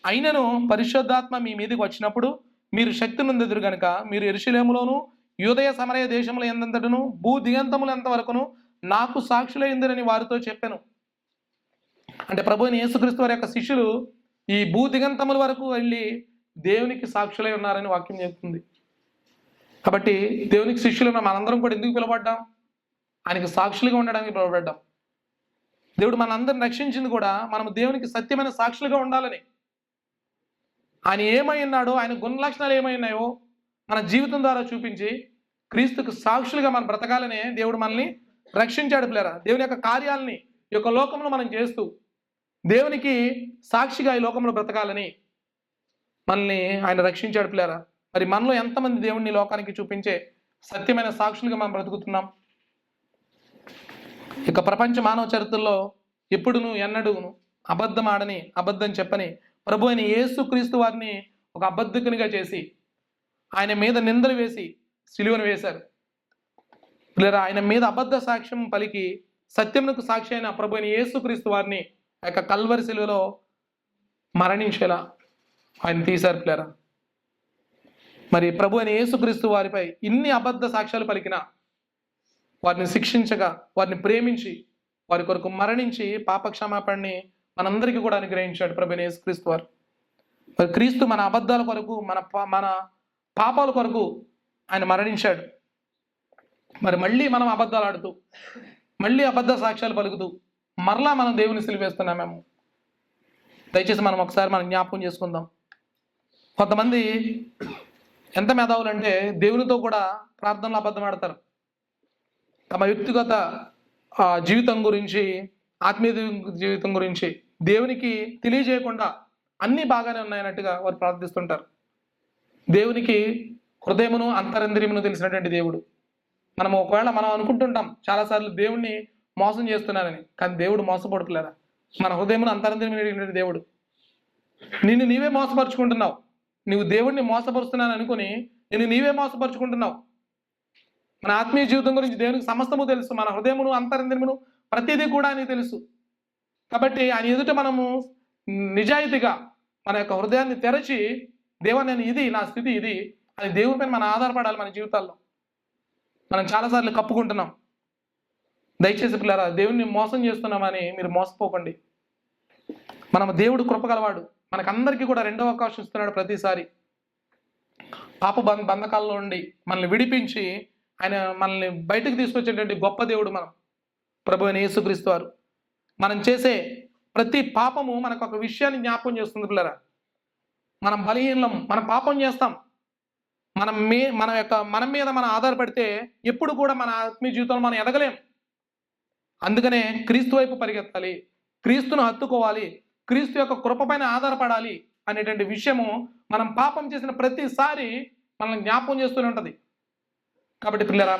అయినను పరిశుద్ధాత్మ మీ మీదకి వచ్చినప్పుడు మీరు శక్తి నొందెదరు గనుక మీరు యెరూషలేములోను యూదయ సమరయ దేశముల ఎందంతటను భూ దిగంతములంత వరకును నాకు సాక్షులైందని వారితో చెప్పాను. అంటే ప్రభువైన యేసుక్రీస్తు వారి యొక్క శిష్యులు ఈ భూ దిగంతముల వరకు వెళ్ళి దేవునికి సాక్షులై ఉన్నారని వాక్యం చెప్తుంది. కాబట్టి దేవునికి శిష్యులున్న మనందరం కూడా ఎందుకు పిలువబడ్డాం? ఆయనకి సాక్షులుగా ఉండడానికి పిలువబడ్డాం. దేవుడు మనందరిని రక్షించింది కూడా మనం దేవునికి సత్యమైన సాక్షులుగా ఉండాలని. ఆయన ఏమై ఉన్నాడో, ఆయన గుణ లక్షణాలు ఏమై ఉన్నాయో మన జీవితం ద్వారా చూపించి క్రీస్తుకు సాక్షులుగా మనం బ్రతకాలనే దేవుడు మనల్ని రక్షించాడు పిల్లరా. దేవుని యొక్క కార్యాలని ఈ యొక్క లోకంలో మనం చేస్తూ దేవునికి సాక్షిగా ఈ లోకంలో బ్రతకాలని మనల్ని ఆయన రక్షించాడు పిల్లరా. మరి మనలో ఎంతమంది దేవుడిని లోకానికి చూపించే సత్యమైన సాక్షులుగా మనం బ్రతుకుతున్నాం? ఇక ప్రపంచ మానవ చరిత్రలో ఎప్పుడును ఎన్నడూను అబద్ధం ఆడని, అబద్ధం చెప్పని ప్రభు అయిన యేసుక్రీస్తు వారిని ఒక అబద్ధకునిగా చేసి ఆయన మీద నిందలు వేసి సిలువను వేశారు పిల్లరా. ఆయన మీద అబద్ధ సాక్ష్యం పలికి సత్యమునకు సాక్షి అయిన ప్రభు అయిన యేసుక్రీస్తు వారిని ఆ యొక్క కల్వరి సిలువలో మరణించేలా ఆయన తీశారు పిల్లరా. మరి ప్రభు అయిన యేసుక్రీస్తు వారిపై ఇన్ని అబద్ధ సాక్ష్యాలు పలికినా వారిని శిక్షించగా, వారిని ప్రేమించి వారి కొరకు మరణించి పాపక్షమాపణని మనందరికీ కూడా అనుగ్రహించాడు ప్రభు అయిన యేసుక్రీస్తు వారు. మరి క్రీస్తు మన అబద్ధాల కొరకు, మన పాపాల కొరకు ఆయన మరణించాడు. మరి మళ్ళీ మనం అబద్ధాలు ఆడుతూ, మళ్ళీ అబద్ధ సాక్ష్యాలు పలుకుతూ మరలా మనం దేవుని సిలువేస్తున్నామేమో. దయచేసి మనం ఒకసారి మనం జ్ఞాపకం చేసుకుందాం. కొంతమంది ఎంత మేధావులు అంటే దేవునితో కూడా ప్రార్థనలు అబద్ధం ఆడతారు. తమ వ్యక్తిగత జీవితం గురించి, ఆత్మీయ జీవితం గురించి దేవునికి తెలియజేయకుండా అన్నీ బాగానే ఉన్నాయన్నట్టుగా వారు ప్రార్థిస్తుంటారు. దేవునికి హృదయమును అంతరంద్రియమును తెలిసినటువంటి దేవుడు. ఒకవేళ మనం అనుకుంటుంటాం చాలాసార్లు దేవుణ్ణి మోసం చేస్తున్నానని, కానీ దేవుడు మోసపడుతులేదా? మన హృదయమును అంతరంద్రియమైన దేవుడు. నిన్ను నీవే మోసపరుచుకుంటున్నావు. నువ్వు దేవుడిని మోసపరుస్తున్నాను అనుకుని నిన్ను నీవే మోసపరుచుకుంటున్నావు. మన ఆత్మీయ జీవితం గురించి దేవునికి సమస్తము తెలుసు. మన హృదయమును అంతరంద్రియమును ప్రతిదీ కూడా ఆయనకు తెలుసు. కాబట్టి ఆయన ఎదుట మనము నిజాయితీగా మన యొక్క హృదయాన్ని తెరచి, దేవా నేను ఇది, నా స్థితి ఇది అని దేవుని పైన మనం ఆధారపడాలి. మన జీవితాల్లో మనం చాలాసార్లు కప్పుకుంటున్నాం. దయచేసి పిల్లరా, దేవుణ్ణి మోసం చేస్తున్నామని మీరు మోసపోకండి. దేవుడు కృపగలవాడు. మనకందరికీ కూడా రెండవ అవకాశం ఇస్తున్నాడు. ప్రతిసారి పాప బంధకాల్లో ఉండి మనల్ని విడిపించి ఆయన మనల్ని బయటకు తీసుకొచ్చేటువంటి గొప్ప దేవుడు మనం ప్రభు అయిన యేసుక్రీస్తు వారు. మనం చేసే ప్రతి పాపము మనకు ఒక విషయాన్ని జ్ఞాపకం చేస్తుంది పిల్లరా. మనం బలహీనం, మనం పాపం చేస్తాం. మన మీద మనం ఆధారపడితే ఎప్పుడు కూడా మన ఆత్మీయ జీవితంలో మనం ఎదగలేం. అందుకనే క్రీస్తు వైపు పరిగెత్తాలి, క్రీస్తును హత్తుకోవాలి, క్రీస్తు యొక్క కృప పైన ఆధారపడాలి అనేటువంటి విషయము మనం పాపం చేసిన ప్రతిసారి మనల్ని జ్ఞాపకం చేస్తూనే ఉంటుంది. కాబట్టి పిల్లరా,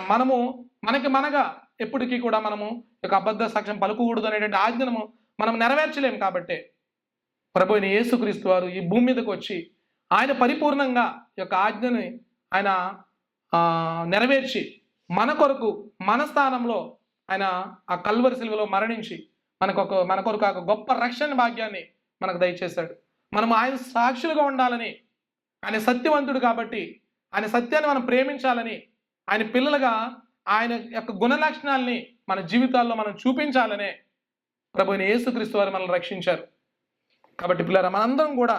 మనగా ఎప్పటికీ కూడా మనము యొక్క అబద్ధ సాక్ష్యం పలుకకూడదు అనేటువంటి ఆజ్ఞను మనం నెరవేర్చలేము. కాబట్టి ప్రభు అయిన యేసుక్రీస్తు వారు ఈ భూమి మీదకి వచ్చి ఆయన పరిపూర్ణంగా ఈ యొక్క ఆజ్ఞని ఆయన నెరవేర్చి మన కొరకు మన స్థానంలో ఆయన ఆ కల్వరి సిలువలో మరణించి మన కొరకు ఒక గొప్ప రక్షణ భాగ్యాన్ని మనకు దయచేశాడు. మనం ఆయన సాక్షులుగా ఉండాలని, ఆయన సత్యవంతుడు కాబట్టి ఆయన సత్యాన్ని మనం ప్రేమించాలని, ఆయన పిల్లలుగా ఆయన యొక్క గుణ లక్షణాలని మన జీవితాల్లో మనం చూపించాలనే ప్రభువైన యేసుక్రీస్తు వారు మనల్ని రక్షించారు. కాబట్టి పిల్లరా, మనందరం కూడా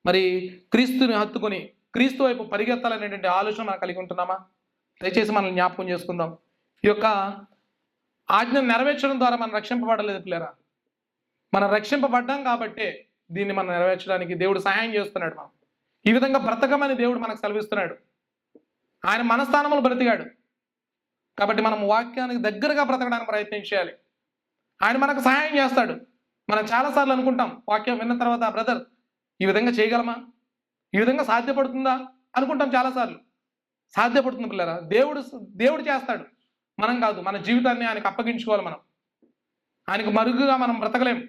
మరి క్రీస్తుని హత్తుకొని క్రీస్తు వైపు పరిగెత్తాలనేటువంటి ఆలోచన మనం కలిగి ఉంటున్నామా? దయచేసి మనల్ని జ్ఞాపకం చేసుకుందాం. ఈ యొక్క ఆజ్ఞను నెరవేర్చడం ద్వారా మనం రక్షింపబడలేదు పిల్లరా. మనం రక్షింపబడ్డాం కాబట్టే దీన్ని మనం నెరవేర్చడానికి దేవుడు సహాయం చేస్తున్నాడు. మనం ఈ విధంగా బ్రతకమని దేవుడు మనకు సెలవిస్తున్నాడు. ఆయన మన స్థానంలో బ్రతికాడు కాబట్టి మనం వాక్యానికి దగ్గరగా బ్రతకడానికి ప్రయత్నం చేయాలి. ఆయన మనకు సహాయం చేస్తాడు. మనం చాలాసార్లు అనుకుంటాం వాక్యం విన్న తర్వాత, బ్రదర్ ఈ విధంగా చేయగలమా, ఈ విధంగా సాధ్యపడుతుందా అనుకుంటాం చాలాసార్లు. సాధ్యపడుతుంది పిల్లరా. దేవుడు చేస్తాడు, మనం కాదు. మన జీవితాన్ని ఆయనకు అప్పగించుకోవాలి. మనం ఆయనకు మరుగుగా మనం బ్రతకలేం.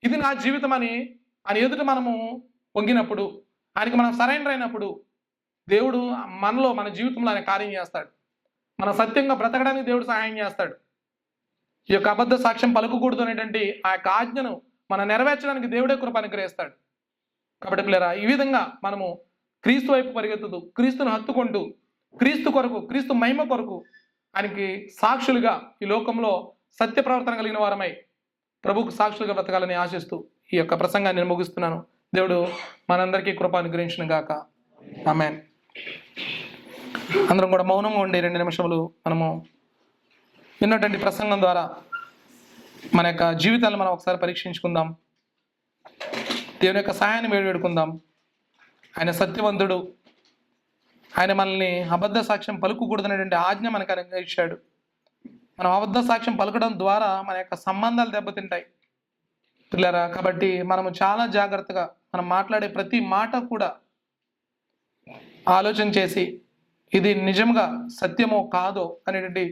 ఇది నా జీవితం అని ఆయన ఎదుట మనము పొంగినప్పుడు, ఆయనకు మనం సరెండర్ అయినప్పుడు దేవుడు మనలో మన జీవితంలో ఆయన కార్యం చేస్తాడు. మన సత్యంగా బ్రతకడానికి దేవుడు సహాయం చేస్తాడు. ఈ యొక్క అబద్ధ సాక్ష్యం పలుకకూడదు అనేటువంటి ఆ యొక్క ఆజ్ఞను మనం నెరవేర్చడానికి దేవుడే కృప అనుగ్రహిస్తాడు. కాబట్టి పిల్లరా, ఈ విధంగా మనము క్రీస్తు వైపు పరిగెత్తుతూ, క్రీస్తును హత్తుకుంటూ, క్రీస్తు కొరకు, క్రీస్తు మహిమ కొరకు ఆయనకి సాక్షులుగా ఈ లోకంలో సత్య ప్రవర్తన కలిగిన వారమై ప్రభువుకు సాక్షులుగా బ్రతకాలని ఆశిస్తూ ఈ యొక్క ప్రసంగాన్ని నేను ముగిస్తున్నాను. దేవుడు మనందరికీ కృప అనుగ్రహించును గాక. ఆమేన్. అందరం కూడా మౌనంగా ఉండి 2 నిమిషములు మనము విన్నటువంటి ప్రసంగం ద్వారా మన యొక్క జీవితాలను మనం ఒకసారి పరీక్షించుకుందాం. దేవుని యొక్క సహాయాన్ని వేడుకుందాం. ఆయన సత్యవంతుడు. ఆయన మనల్ని అబద్ధ సాక్ష్యం పలుకకూడదనేటువంటి ఆజ్ఞ మనకు అనుగ్రహించాడు. మనం అబద్ధ సాక్ష్యం పలకడం ద్వారా మన యొక్క సంబంధాలు దెబ్బతింటాయి పిల్లరా. కాబట్టి మనము చాలా జాగ్రత్తగా మనం మాట్లాడే ప్రతి మాట కూడా ఆలోచన చేసి ఇది నిజంగా సత్యమో కాదో అనేటువంటి